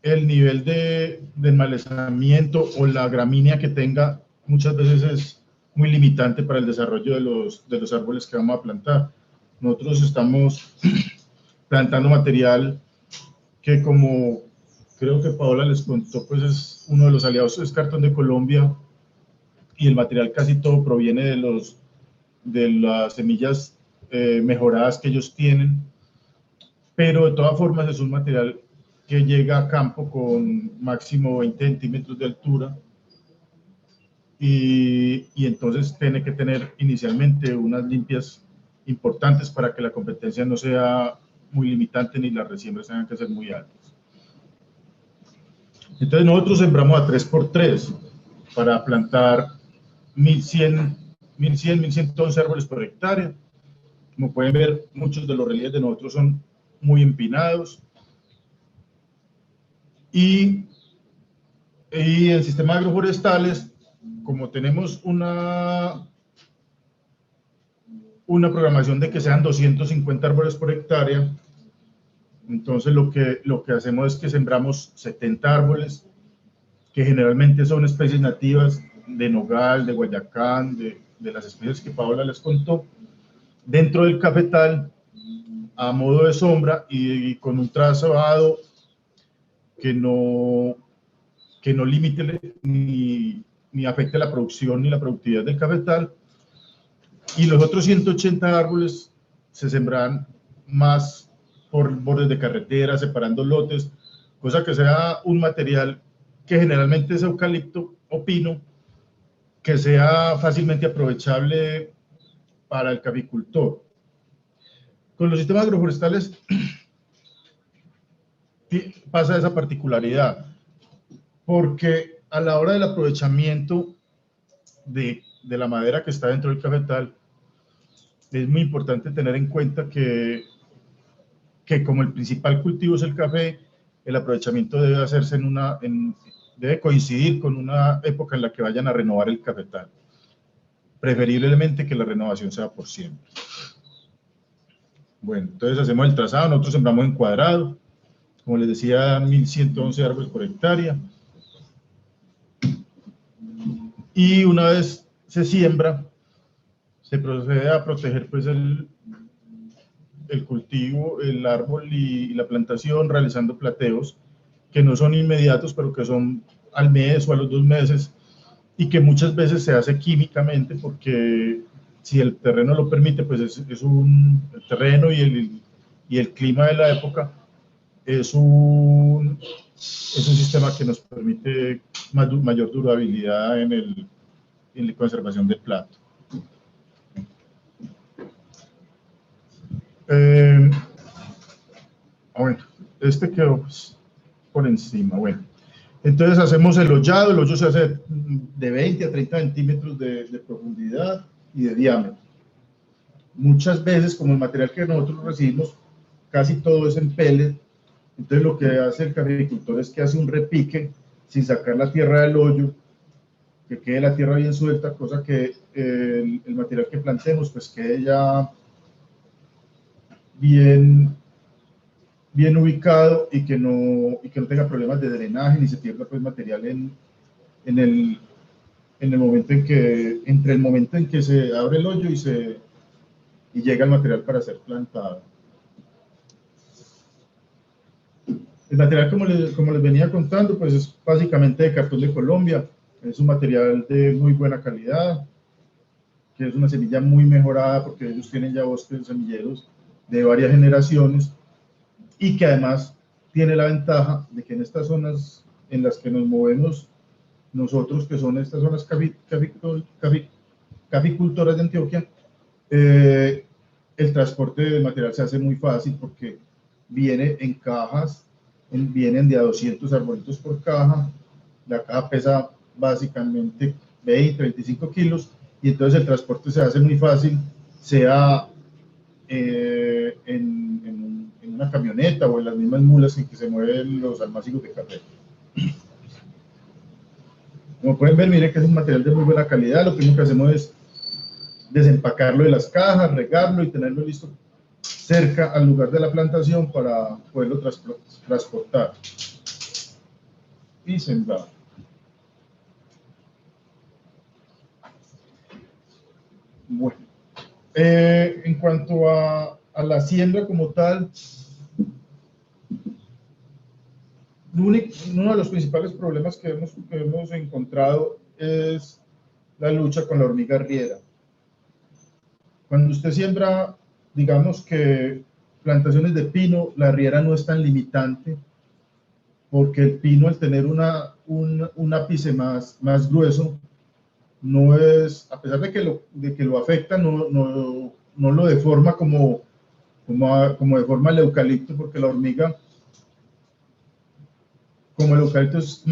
el nivel de enmalezamiento o la gramínea que tenga muchas veces es muy limitante para el desarrollo de los árboles que vamos a plantar. Nosotros estamos plantando material que, como creo que Paola les contó, pues es uno de los aliados, es Cartón de Colombia, y el material casi todo proviene de las semillas mejoradas que ellos tienen, pero de todas formas es un material que llega a campo con máximo 20 centímetros de altura, y entonces tiene que tener inicialmente unas limpias importantes para que la competencia no sea muy limitante ni las resiembras tengan que ser muy altas. Entonces nosotros sembramos a 3x3 para plantar 1111 árboles por hectárea. Como pueden ver, muchos de los relieves de nosotros son muy empinados. Y en sistemas agroforestales, como tenemos una programación de que sean 250 árboles por hectárea, entonces lo que hacemos es que sembramos 70 árboles, que generalmente son especies nativas de nogal, de guayacán, de las especies que Paola les contó, dentro del cafetal, a modo de sombra y con un trazado que no limite ni afecte la producción ni la productividad del cafetal. Y los otros 180 árboles se sembrarán más por bordes de carretera, separando lotes, cosa que sea un material que generalmente es eucalipto o pino, que sea fácilmente aprovechable para el caficultor. Con los sistemas agroforestales pasa esa particularidad, porque a la hora del aprovechamiento de la madera que está dentro del cafetal, es muy importante tener en cuenta que como el principal cultivo es el café, el aprovechamiento debe hacerse debe coincidir con una época en la que vayan a renovar el cafetal. Preferiblemente que la renovación sea por siempre. Bueno, entonces hacemos el trazado, nosotros sembramos en cuadrado, como les decía, 1111 árboles por hectárea. Y una vez se siembra, se procede a proteger pues el cultivo, el árbol y la plantación, realizando plateos que no son inmediatos, pero que son al mes o a los 2 meses, y que muchas veces se hace químicamente, porque si el terreno lo permite, pues el terreno y el clima de la época es un sistema que nos permite mayor durabilidad en la conservación del plato. Bueno, este quedó pues por encima. Bueno, entonces hacemos el hoyado. El hoyo se hace de 20 a 30 centímetros de profundidad y de diámetro. Muchas veces, como el material que nosotros recibimos, casi todo es en pellet, entonces lo que hace el caficultor es que hace un repique sin sacar la tierra del hoyo, que quede la tierra bien suelta, cosa que el material que plantemos pues quede ya bien ubicado y que no tenga problemas de drenaje ni se pierda pues material en el momento entre el momento en que se abre el hoyo y llega el material para ser plantado. El material, como les venía contando, pues es básicamente de cartón de Colombia. Es un material de muy buena calidad, que es una semilla muy mejorada porque ellos tienen ya bosques de semilleros de varias generaciones, y que además tiene la ventaja de que en estas zonas en las que nos movemos nosotros, que son estas zonas caficultoras de Antioquia, el transporte de material se hace muy fácil porque viene en cajas, vienen de a 200 arbolitos por caja, la caja pesa básicamente 20, 25 kilos, y entonces el transporte se hace muy fácil, sea en una camioneta o en las mismas mulas en que se mueven los almacenes de café. Como pueden ver, miren que es un material de muy buena calidad. Lo primero que hacemos es desempacarlo de las cajas, regarlo y tenerlo listo cerca al lugar de la plantación para poderlo transportar y sembrar. Bueno, en cuanto a la siembra como tal, uno de los principales problemas que hemos encontrado es la lucha con la hormiga arriera. Cuando usted siembra, digamos que plantaciones de pino, la arriera no es tan limitante, porque el pino, al tener un ápice más grueso, no es, a pesar de que lo afecta, no lo deforma como deforma el eucalipto, porque la hormiga, como el eucalipto es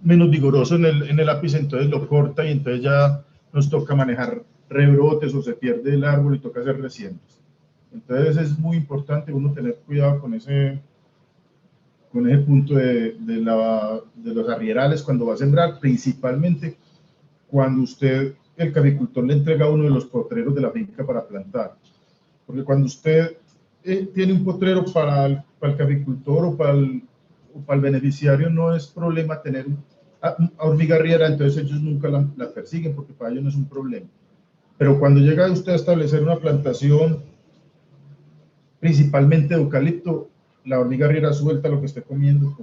menos vigoroso en el ápice, entonces lo corta y entonces ya nos toca manejar rebrotes o se pierde el árbol y toca hacer resiembras. Entonces es muy importante uno tener cuidado con ese punto de los arrierales cuando va a sembrar, principalmente cuando el caficultor le entrega uno de los potreros de la finca para plantar. Porque cuando usted tiene un potrero para el caficultor o para el beneficiario, no es problema tener a hormiga arriera, entonces ellos nunca la persiguen porque para ellos no es un problema. Pero cuando llega usted a establecer una plantación, principalmente de eucalipto, la hormiga arriera suelta lo que esté comiendo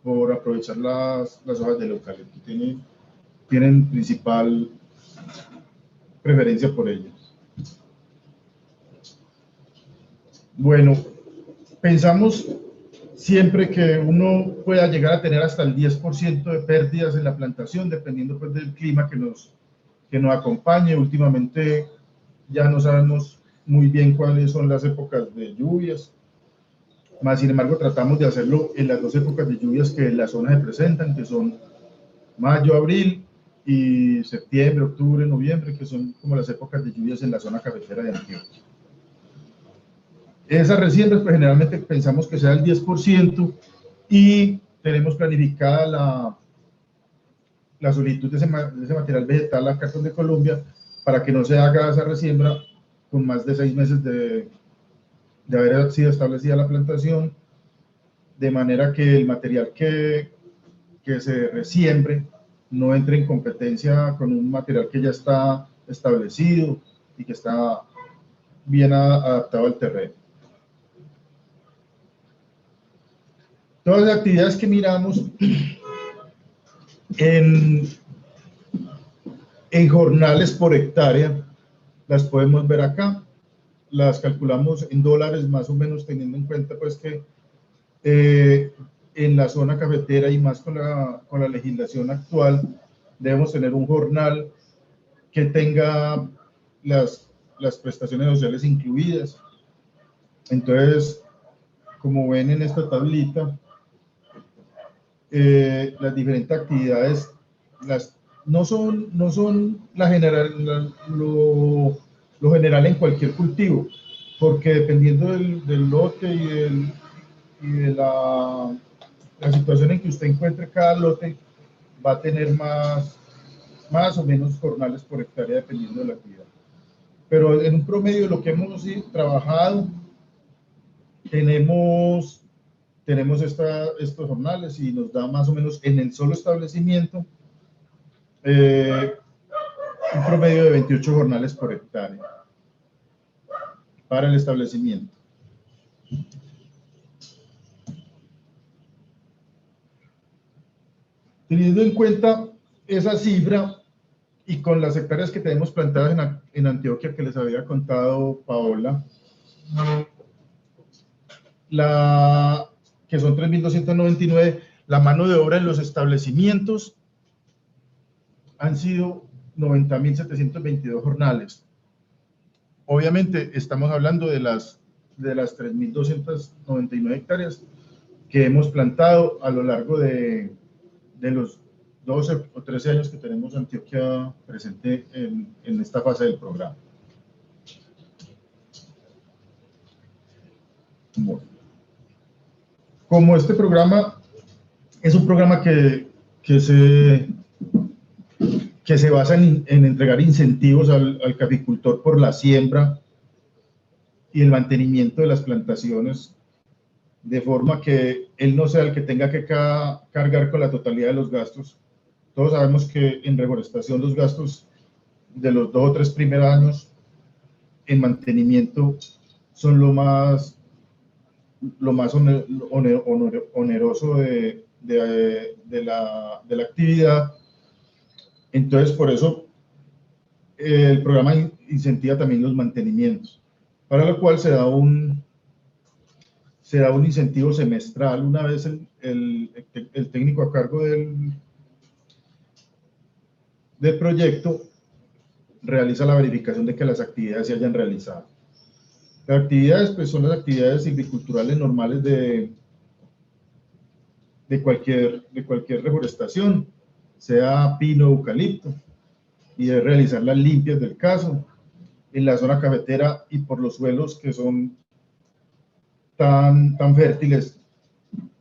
por aprovechar las hojas del eucalipto. Tienen principal preferencia por ellas. Bueno, pensamos siempre que uno pueda llegar a tener hasta el 10% de pérdidas en la plantación, dependiendo pues del clima que nos acompañe. Últimamente ya no sabemos muy bien cuáles son las épocas de lluvias, más sin embargo tratamos de hacerlo en las 2 épocas de lluvias que en la zona se presentan, que son mayo, abril, y septiembre, octubre, noviembre, que son como las épocas de lluvias en la zona cafetera de Antioquia. Esas resiembras, pues generalmente pensamos que sea el 10% y tenemos planificada la solicitud de ese material vegetal a Cartón de Colombia para que no se haga esa resiembra con más de 6 meses de haber sido establecida la plantación, de manera que el material que se resiembre no entre en competencia con un material que ya está establecido y que está bien adaptado al terreno. Todas las actividades que miramos en jornales por hectárea las podemos ver acá, las calculamos en dólares más o menos, teniendo en cuenta pues que en la zona cafetera y más con la legislación actual debemos tener un jornal que tenga las prestaciones sociales incluidas. Entonces, como ven en esta tablita, las diferentes actividades no son lo general en cualquier cultivo, porque dependiendo del lote y de la situación en que usted encuentre cada lote, va a tener más o menos jornales por hectárea dependiendo de la actividad. Pero en un promedio, lo que hemos trabajado, tenemos estos jornales y nos da más o menos en el solo establecimiento un promedio de 28 jornales por hectárea para el establecimiento. Teniendo en cuenta esa cifra y con las hectáreas que tenemos plantadas en Antioquia que les había contado Paola, que son 3.299, la mano de obra en los establecimientos han sido 90.722 jornales. Obviamente estamos hablando de las 3.299 hectáreas que hemos plantado a lo largo de los 12 o 13 años que tenemos Antioquia presente en esta fase del programa. Bueno. Como este programa es un programa que se basa en entregar incentivos al caficultor por la siembra y el mantenimiento de las plantaciones, de forma que él no sea el que tenga que cargar con la totalidad de los gastos. Todos sabemos que en reforestación los gastos de los 2 o 3 primeros años en mantenimiento son lo más oneroso de la actividad. Entonces, por eso el programa incentiva también los mantenimientos, para lo cual se da un incentivo semestral. Una vez el técnico a cargo del proyecto realiza la verificación de que las actividades se hayan realizado. Las actividades pues, son las actividades silviculturales normales de cualquier reforestación, sea pino o eucalipto, y de realizar las limpias del caso en la zona cafetera y por los suelos que son tan fértiles.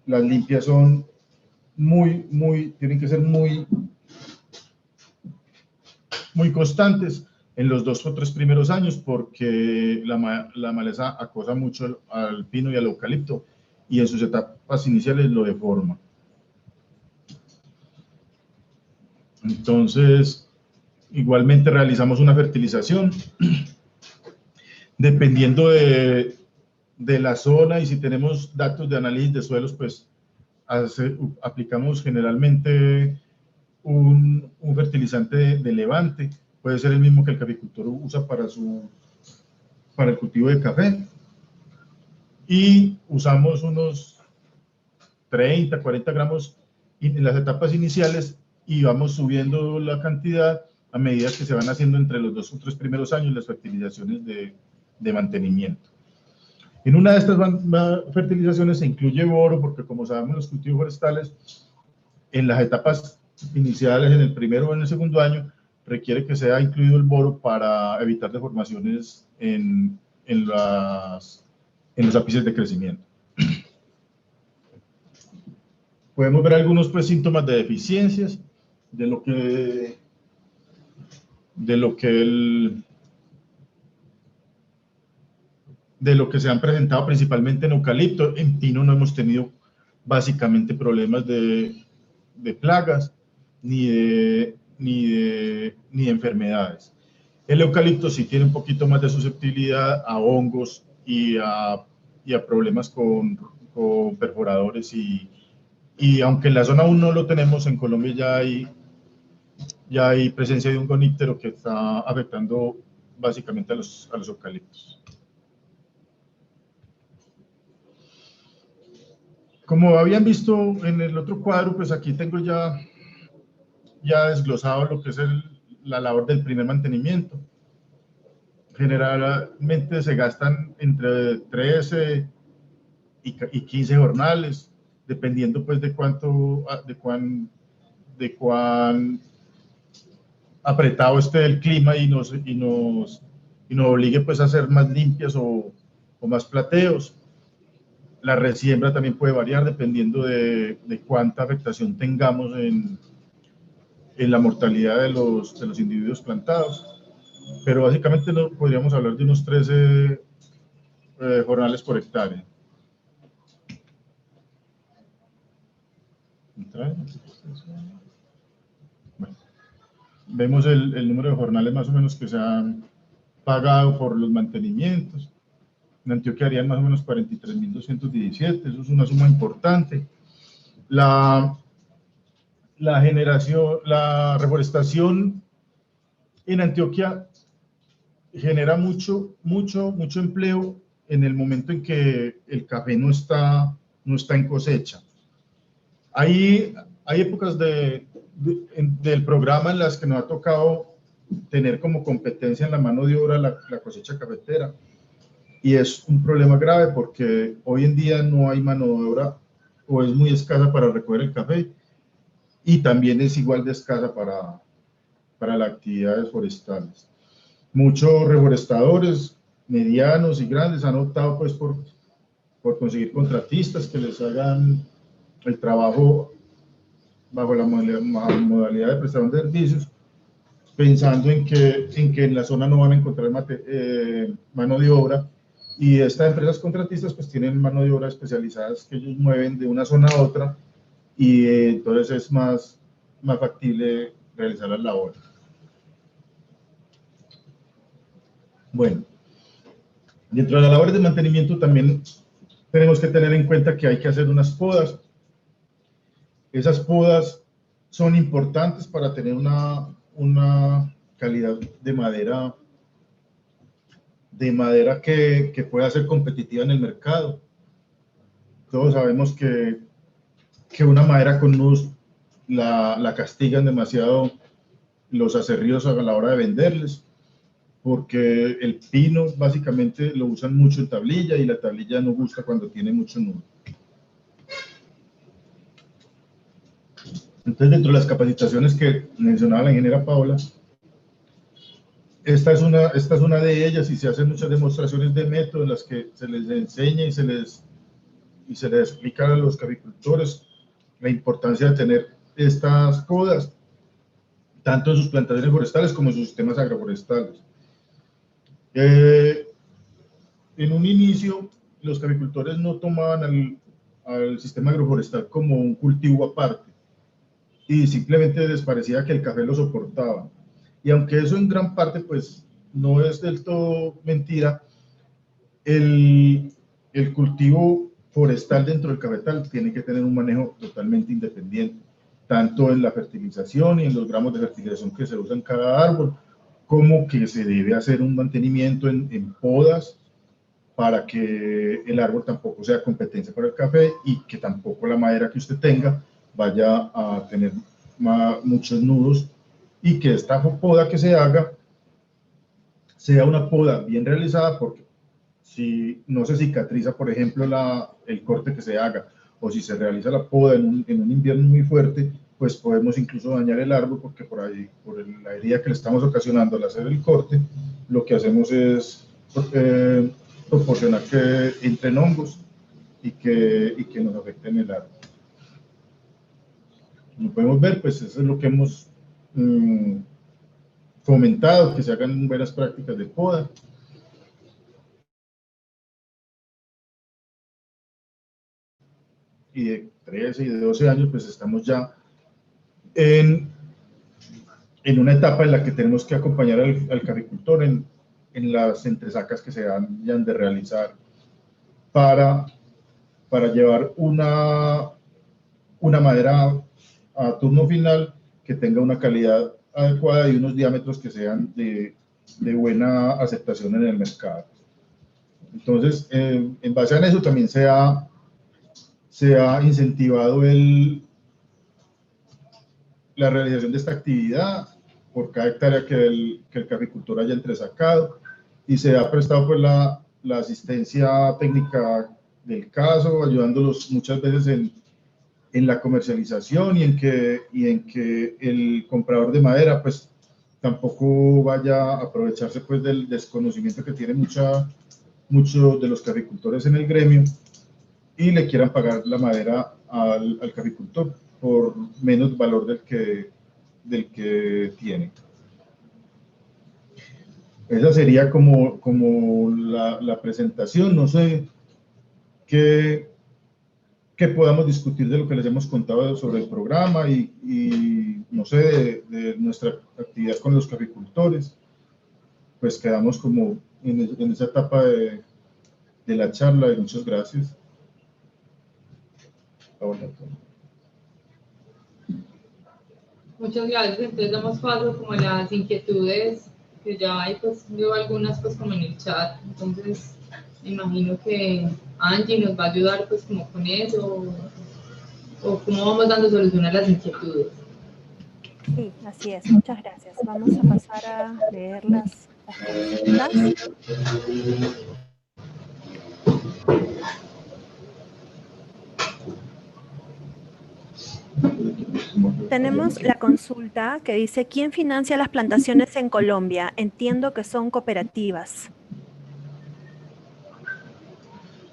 Las limpias son tienen que ser muy constantes en los 2 o 3 primeros años, porque la maleza acosa mucho al pino y al eucalipto y en sus etapas iniciales lo deforma. Entonces, igualmente realizamos una fertilización dependiendo de la zona, y si tenemos datos de análisis de suelos, pues aplicamos generalmente un fertilizante de levante. Puede ser el mismo que el caficultor usa para el cultivo de café, y usamos unos 30, 40 gramos en las etapas iniciales, y vamos subiendo la cantidad a medida que se van haciendo entre los 2 o 3 primeros años las fertilizaciones de mantenimiento. En una de estas fertilizaciones se incluye boro, porque como sabemos los cultivos forestales en las etapas iniciales, en el primero o en el segundo año, requiere que sea incluido el boro para evitar deformaciones en los ápices de crecimiento. Podemos ver algunos pues, síntomas de deficiencias de lo que se han presentado principalmente en eucalipto. En pino no hemos tenido básicamente problemas de plagas ni de enfermedades. El eucalipto sí tiene un poquito más de susceptibilidad a hongos y a problemas con perforadores, y aunque en la zona aún no lo tenemos, en Colombia ya hay presencia de un goníptero que está afectando básicamente a los eucaliptos. Como habían visto en el otro cuadro, pues aquí tengo ya desglosado lo que es la labor del primer mantenimiento. Generalmente se gastan entre 13 y 15 jornales, dependiendo pues de cuán apretado esté el clima y nos obligue pues a hacer más limpias o más plateos. La resiembra también puede variar dependiendo de cuánta afectación tengamos en la mortalidad de los individuos plantados, pero básicamente podríamos hablar de unos 13 jornales por hectárea. Bueno, vemos el número de jornales más o menos que se han pagado por los mantenimientos. En Antioquia harían más o menos 43.217, eso es una suma importante. La reforestación en Antioquia genera mucho empleo en el momento en que el café no está en cosecha. Hay épocas del programa en las que nos ha tocado tener como competencia en la mano de obra la cosecha cafetera, y es un problema grave porque hoy en día no hay mano de obra, o es muy escasa para recoger el café, y también es igual de escasa para las actividades forestales. Muchos reforestadores medianos y grandes han optado pues por conseguir contratistas que les hagan el trabajo bajo la modalidad de prestación de servicios, pensando en que en la zona no van a encontrar mano de obra, y estas empresas contratistas pues tienen mano de obra especializadas que ellos mueven de una zona a otra, y entonces es más factible realizar las labores. Bueno, dentro de las labores de mantenimiento también tenemos que tener en cuenta que hay que hacer unas podas. Esas podas son importantes para tener una calidad de madera que pueda ser competitiva en el mercado. Todos sabemos que una madera con nudos la castigan demasiado los aserríos a la hora de venderles, porque el pino básicamente lo usan mucho en tablilla y la tablilla no gusta cuando tiene mucho nudo. Entonces, dentro de las capacitaciones que mencionaba la ingeniera Paola, esta es una de ellas, y se hacen muchas demostraciones de método en las que se les enseña y se les explica a los caficultores la importancia de tener estas podas, tanto en sus plantaciones forestales como en sus sistemas agroforestales. En un inicio, los caficultores no tomaban al sistema agroforestal como un cultivo aparte, y simplemente les parecía que el café lo soportaba. Y aunque eso en gran parte pues no es del todo mentira, el cultivo forestal dentro del cafetal tiene que tener un manejo totalmente independiente, tanto en la fertilización y en los gramos de fertilización que se usan en cada árbol, como que se debe hacer un mantenimiento en podas para que el árbol tampoco sea competencia para el café y que tampoco la madera que usted tenga vaya a tener muchos nudos, y que esta poda que se haga sea una poda bien realizada, porque si no se cicatriza, por ejemplo, el corte que se haga, o si se realiza la poda en un invierno muy fuerte, pues podemos incluso dañar el árbol, porque por la herida que le estamos ocasionando al hacer el corte, lo que hacemos es proporcionar que entren hongos y que nos afecten el árbol. Como podemos ver, pues eso es lo que hemos fomentado, que se hagan buenas prácticas de poda. Y de 13 y de 12 años, pues estamos ya en una etapa en la que tenemos que acompañar al caficultor en las entresacas que se han de realizar para llevar una madera a turno final que tenga una calidad adecuada y unos diámetros que sean de buena aceptación en el mercado. Entonces, en base a eso también se ha incentivado la realización de esta actividad por cada hectárea que el caficultor haya entresacado, y se ha prestado pues la asistencia técnica del caso, ayudándolos muchas veces en la comercialización y en que el comprador de madera pues tampoco vaya a aprovecharse pues del desconocimiento que tiene muchos de los caficultores en el gremio y le quieran pagar la madera al caficultor por menos valor del que tiene. Esa sería como la presentación. No sé qué podamos discutir de lo que les hemos contado sobre el programa y no sé, de nuestra actividad con los caficultores. Pues quedamos como en esa etapa de la charla, y muchas gracias. Muchas gracias. Entonces damos paso como a las inquietudes, que ya hay, pues veo algunas pues como en el chat. Entonces me imagino que Angie nos va a ayudar pues como con eso, o cómo vamos dando solución a las inquietudes. Sí, así es. Muchas gracias. Vamos a pasar a leer las consultas. Tenemos la consulta que dice: ¿quién financia las plantaciones en Colombia? Entiendo que son cooperativas.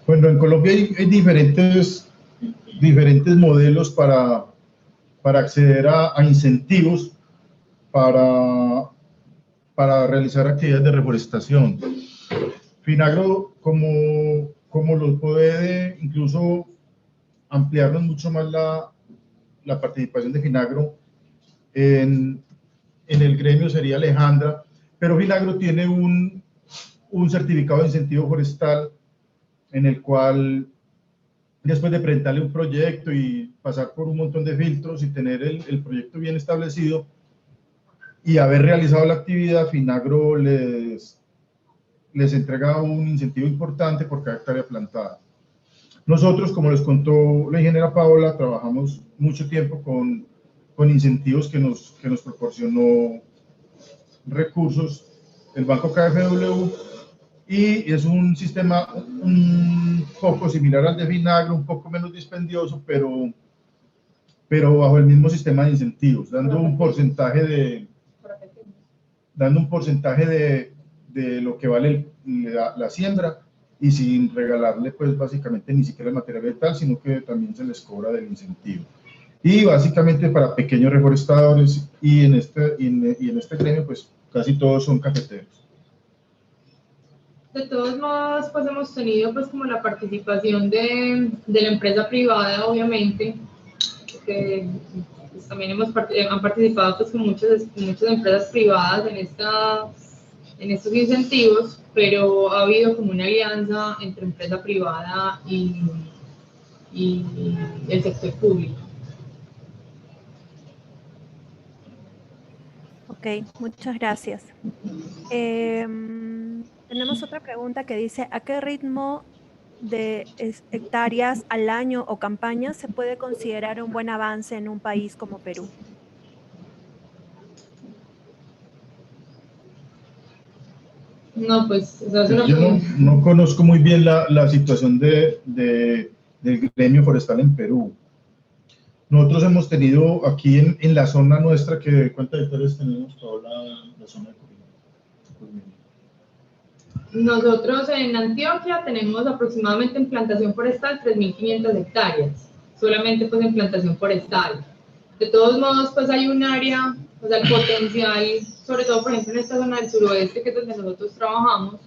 Bueno, en Colombia hay diferentes modelos para acceder a incentivos para realizar actividades de reforestación. Finagro, como lo puede incluso ampliarnos mucho más la participación de Finagro en el gremio, sería Alejandra, pero Finagro tiene un certificado de incentivo forestal en el cual, después de presentarle un proyecto y pasar por un montón de filtros y tener el proyecto bien establecido y haber realizado la actividad, Finagro les entrega un incentivo importante por cada hectárea plantada. Nosotros, como les contó la ingeniera Paola, trabajamos mucho tiempo con incentivos que nos proporcionó recursos, el Banco KfW, y es un sistema un poco similar al de Vinagro, un poco menos dispendioso, pero bajo el mismo sistema de incentivos, dando un porcentaje de lo que vale la siembra, y sin regalarle pues básicamente ni siquiera el material vegetal, sino que también se les cobra del incentivo. Y básicamente para pequeños reforestadores, y en este gremio pues casi todos son cafeteros. De todos modos, pues hemos tenido pues como la participación de la empresa privada, obviamente, que pues, también han participado pues con muchas empresas privadas en estos incentivos, pero ha habido como una alianza entre empresa privada y el sector público. Ok, muchas gracias. Tenemos otra pregunta que dice, ¿a qué ritmo de hectáreas al año o campañas se puede considerar un buen avance en un país como Perú? No, pues o sea, yo no conozco muy bien la situación del gremio forestal en Perú. Nosotros hemos tenido aquí en la zona nuestra, que ¿cuántas hectáreas tenemos toda la zona de Corinto? Nosotros en Antioquia tenemos aproximadamente en plantación forestal 3.500 hectáreas, solamente pues en plantación forestal. De todos modos, pues hay un área, o sea, el potencial, sobre todo por ejemplo en esta zona del suroeste, que es donde nosotros trabajamos,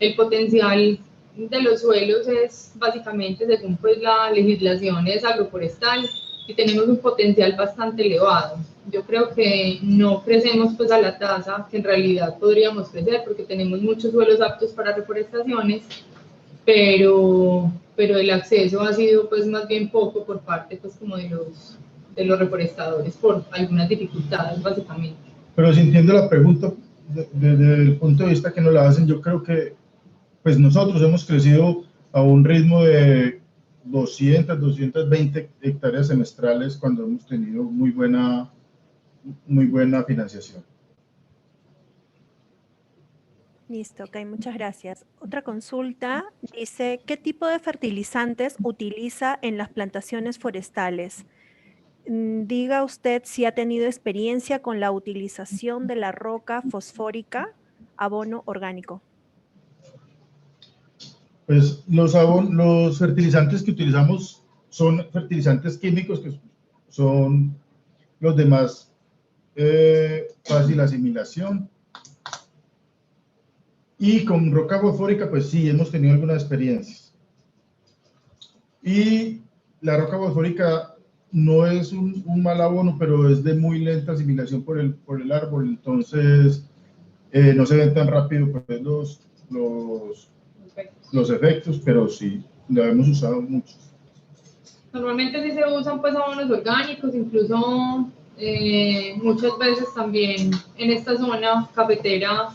el potencial de los suelos es básicamente, según pues la legislación, es agroforestal, y tenemos un potencial bastante elevado. Yo creo que no crecemos pues a la tasa que en realidad podríamos crecer, porque tenemos muchos suelos aptos para reforestaciones, pero el acceso ha sido pues más bien poco por parte pues como de los reforestadores por algunas dificultades básicamente. Pero si entiendo la pregunta desde el punto de vista que nos la hacen, yo creo que pues nosotros hemos crecido a un ritmo de 200, 220 hectáreas semestrales cuando hemos tenido muy buena financiación. Listo, ok, muchas gracias. Otra consulta dice, ¿qué tipo de fertilizantes utiliza en las plantaciones forestales? Diga usted si ha tenido experiencia con la utilización de la roca fosfórica, abono orgánico. Pues los fertilizantes que utilizamos son fertilizantes químicos, que son los de más fácil asimilación. Y con roca fosfórica, pues sí, hemos tenido algunas experiencias. Y la roca fosfórica no es un mal abono, pero es de muy lenta asimilación por el árbol, entonces no se ven tan rápido pues, los efectos, pero sí, lo hemos usado mucho. Normalmente sí se usan pues abonos orgánicos, incluso muchas veces también en esta zona cafetera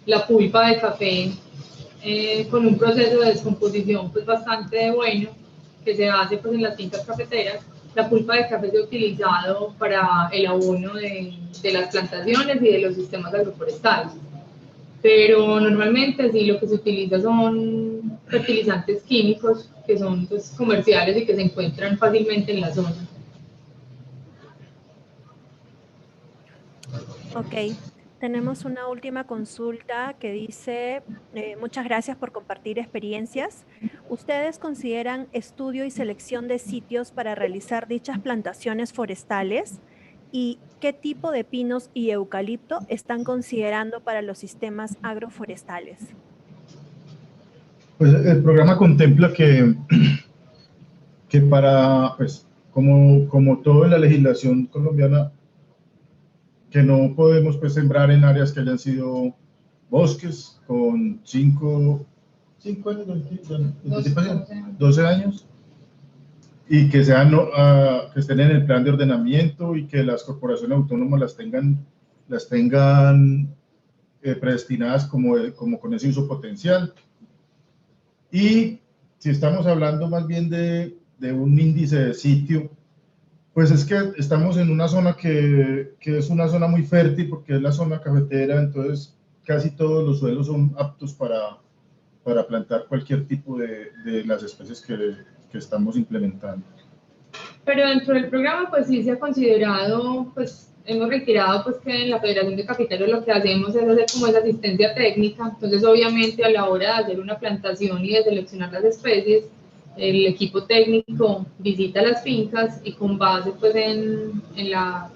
la pulpa de café con un proceso de descomposición pues bastante bueno que se hace pues en las fincas cafeteras. La pulpa de café se ha utilizado para el abono de las plantaciones y de los sistemas agroforestales. Pero normalmente sí lo que se utiliza son fertilizantes químicos que son pues, comerciales y que se encuentran fácilmente en la zona. Ok, tenemos una última consulta que dice, muchas gracias por compartir experiencias. ¿Ustedes consideran estudio y selección de sitios para realizar dichas plantaciones forestales? ¿Y qué tipo de pinos y eucalipto están considerando para los sistemas agroforestales? Pues el programa contempla que para, pues, como todo en la legislación colombiana, que no podemos pues, sembrar en áreas que hayan sido bosques con 5 años de anticipación, 12 años, y que que estén en el plan de ordenamiento y que las corporaciones autónomas las tengan predestinadas como con ese uso potencial. Y si estamos hablando más bien de un índice de sitio, Pues es que estamos en una zona que es una zona muy fértil porque es la zona cafetera, entonces casi todos los suelos son aptos para plantar cualquier tipo de las especies que estamos implementando. Pero dentro del programa, pues sí se ha considerado, pues hemos reiterado pues que en la Federación de Cafeteros lo que hacemos es hacer como esa asistencia técnica, entonces obviamente a la hora de hacer una plantación y de seleccionar las especies, el equipo técnico visita las fincas y con base pues en la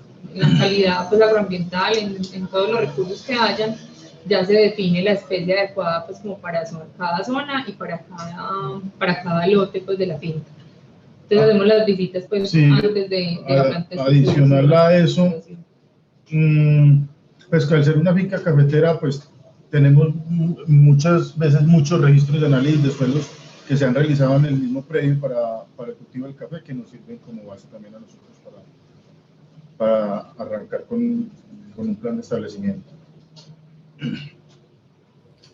calidad pues agroambiental, en todos los recursos que hayan, ya se define la especie adecuada pues como para cada zona y para cada lote pues de la finca. Entonces hacemos las visitas pues sí, antes de la plantación. Adicional a eso, pues que al ser una finca cafetera, pues tenemos muchas veces muchos registros de análisis de suelos que se han realizado en el mismo predio para el cultivo del café, que nos sirven como base también a nosotros para arrancar con un plan de establecimiento.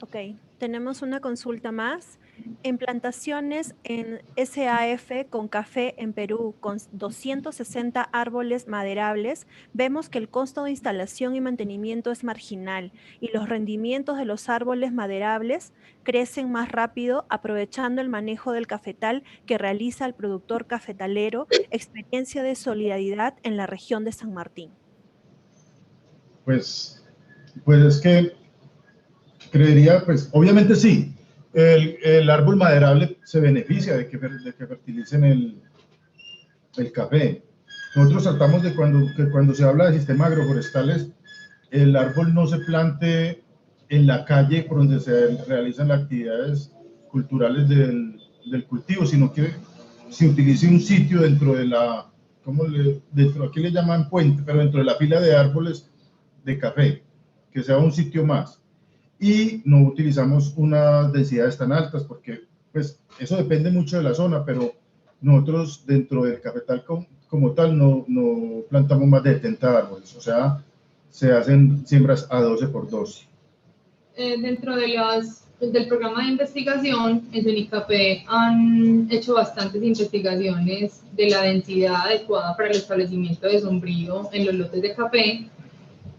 Ok, tenemos una consulta más. En plantaciones en SAF con café en Perú con 260 árboles maderables, vemos que el costo de instalación y mantenimiento es marginal y los rendimientos de los árboles maderables crecen más rápido aprovechando el manejo del cafetal que realiza el productor cafetalero, experiencia de solidaridad en la región de San Martín. Pues es que creería, pues obviamente sí, el árbol maderable se beneficia de que fertilicen el café. Nosotros tratamos de que cuando se habla de sistemas agroforestales, el árbol no se plante en la calle por donde se realizan las actividades culturales del cultivo, sino que se utilice un sitio dentro de la, aquí le llaman puente, pero dentro de la fila de árboles de café, que sea un sitio más. Y no utilizamos unas densidades tan altas porque pues eso depende mucho de la zona, pero nosotros dentro del cafetal como tal no plantamos más de 70 árboles, o sea, se hacen siembras a 12 por 12. Dentro del programa de investigación, en CENICAFE han hecho bastantes investigaciones de la densidad adecuada para el establecimiento de sombrío en los lotes de café.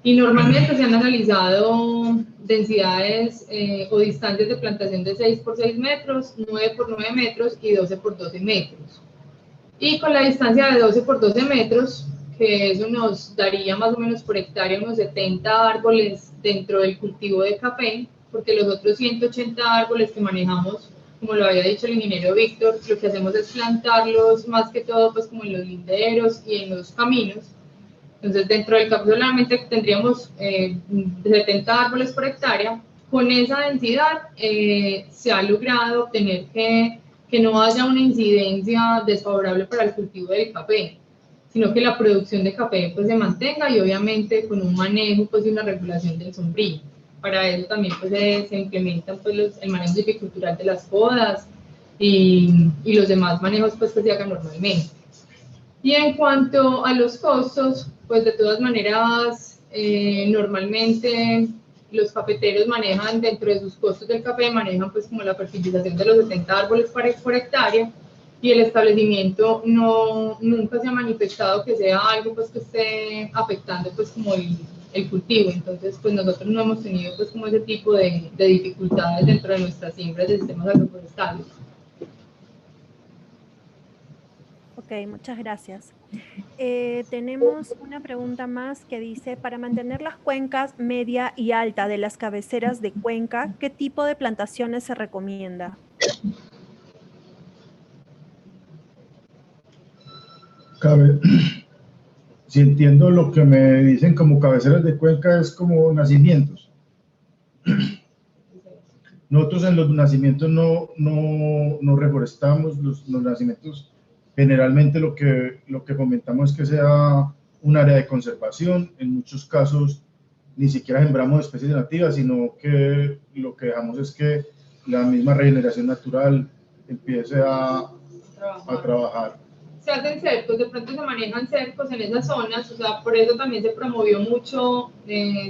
Y normalmente se han analizado densidades o distancias de plantación de 6 por 6 metros, 9 por 9 metros y 12 por 12 metros. Y con la distancia de 12 por 12 metros, que eso nos daría más o menos por hectárea unos 70 árboles dentro del cultivo de café, porque los otros 180 árboles que manejamos, como lo había dicho el ingeniero Víctor, lo que hacemos es plantarlos más que todo pues como en los linderos y en los caminos. Entonces, dentro del café solamente tendríamos 70 árboles por hectárea. Con esa densidad se ha logrado obtener que no haya una incidencia desfavorable para el cultivo del café, sino que la producción de café pues, se mantenga y obviamente con un manejo pues, y una regulación del sombrío. Para eso también pues, se implementan pues, el manejo viticultural de las podas y los demás manejos pues, que se hagan normalmente. Y en cuanto a los costos, pues de todas maneras, normalmente los cafeteros manejan dentro de sus costos del café, manejan pues como la fertilización de los 70 árboles por hectárea y el establecimiento nunca se ha manifestado que sea algo pues que esté afectando pues como el cultivo. Entonces pues nosotros no hemos tenido pues como ese tipo de dificultades dentro de nuestras siembras de sistemas agroforestales. Ok, muchas gracias. Tenemos una pregunta más que dice, para mantener las cuencas media y alta de las cabeceras de cuenca, ¿qué tipo de plantaciones se recomienda? Si entiendo lo que me dicen como cabeceras de cuenca es como nacimientos. Nosotros en los nacimientos no reforestamos, los nacimientos generalmente lo que fomentamos es que sea un área de conservación. En muchos casos ni siquiera sembramos especies nativas, sino que lo que dejamos es que la misma regeneración natural empiece a trabajar. Se hacen cercos, de pronto se manejan cercos en esas zonas, o sea, por eso también se promovió mucho,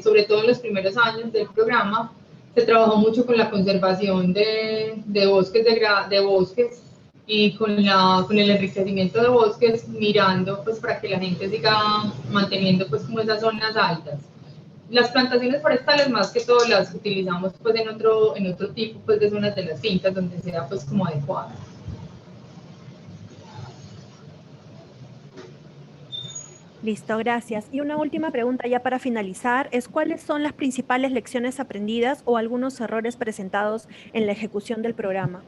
sobre todo en los primeros años del programa, se trabajó mucho con la conservación de bosques, y con el enriquecimiento de bosques, mirando pues para que la gente siga manteniendo pues como esas zonas altas. Las plantaciones forestales más que todo las utilizamos pues en otro tipo pues de zonas de las fincas donde sea pues como adecuado. Listo, gracias. Y una última pregunta ya para finalizar es ¿cuáles son las principales lecciones aprendidas o algunos errores presentados en la ejecución del programa?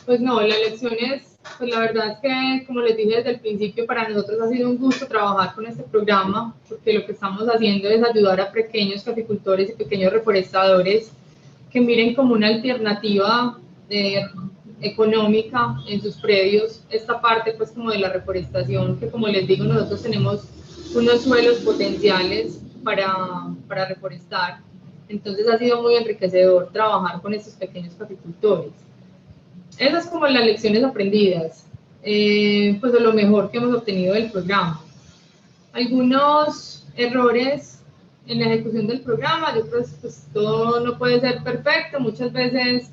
Pues no, la lección es, pues la verdad es que, como les dije desde el principio, para nosotros ha sido un gusto trabajar con este programa, porque lo que estamos haciendo es ayudar a pequeños caficultores y pequeños reforestadores que miren como una alternativa económica en sus predios esta parte pues como de la reforestación, que como les digo, nosotros tenemos unos suelos potenciales para reforestar. Entonces ha sido muy enriquecedor trabajar con estos pequeños caficultores. Esas como las lecciones aprendidas, pues de lo mejor que hemos obtenido del programa. Algunos errores en la ejecución del programa, yo creo que pues, todo no puede ser perfecto, muchas veces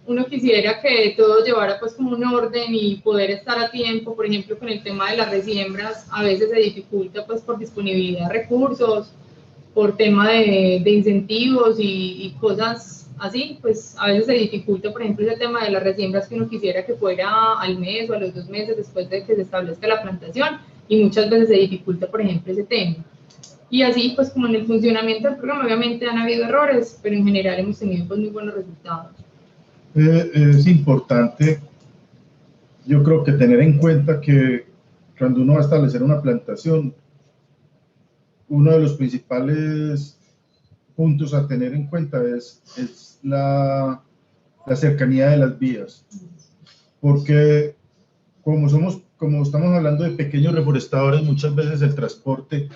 uno quisiera que todo llevara pues como un orden y poder estar a tiempo, por ejemplo con el tema de las resiembras, a veces se dificulta pues por disponibilidad de recursos, por tema de incentivos y cosas así, pues a veces se dificulta, por ejemplo, el tema de las resiembras que uno quisiera que fuera al mes o a los 2 meses después de que se establezca la plantación, y muchas veces se dificulta, por ejemplo, ese tema. Y así, pues como en el funcionamiento del programa, obviamente han habido errores, pero en general hemos tenido pues muy buenos resultados. Es importante, yo creo que tener en cuenta que cuando uno va a establecer una plantación, uno de los principales puntos a tener en cuenta es la cercanía de las vías, porque como estamos hablando de pequeños reforestadores, muchas veces el transporte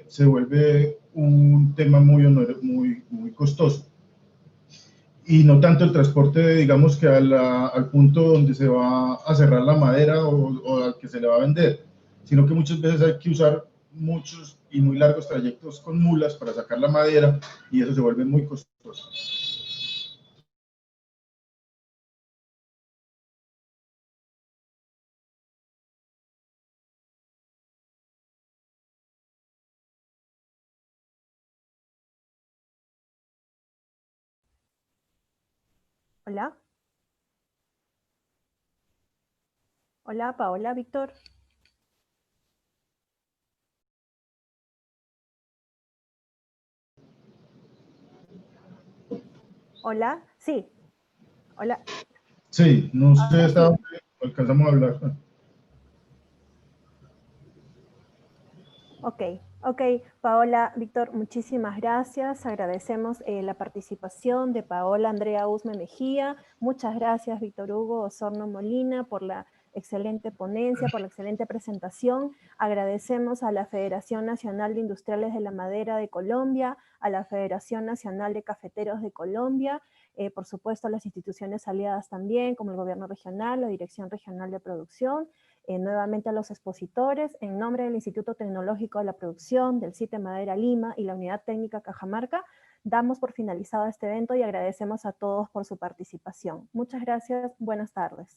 se vuelve un tema muy costoso. Y no tanto el transporte, digamos que al punto donde se va a cerrar la madera o al que se le va a vender, sino que muchas veces hay que usar muchos y muy largos trayectos con mulas para sacar la madera y eso se vuelve muy costoso. Hola. Hola, Paola, Víctor. Hola, sí. Hola. Sí, no sé, Sí. alcanzamos a hablar. Ok, Paola, Víctor, muchísimas gracias. Agradecemos la participación de Paola Andrea Usme Mejía. Muchas gracias, Víctor Hugo Osorno Molina, por la excelente ponencia, por la excelente presentación. Agradecemos a la Federación Nacional de Industriales de la Madera de Colombia, a la Federación Nacional de Cafeteros de Colombia, por supuesto a las instituciones aliadas también, como el Gobierno Regional, la Dirección Regional de Producción, nuevamente a los expositores, en nombre del Instituto Tecnológico de la Producción, del CITE Madera Lima y la Unidad Técnica Cajamarca, damos por finalizado este evento y agradecemos a todos por su participación. Muchas gracias, buenas tardes.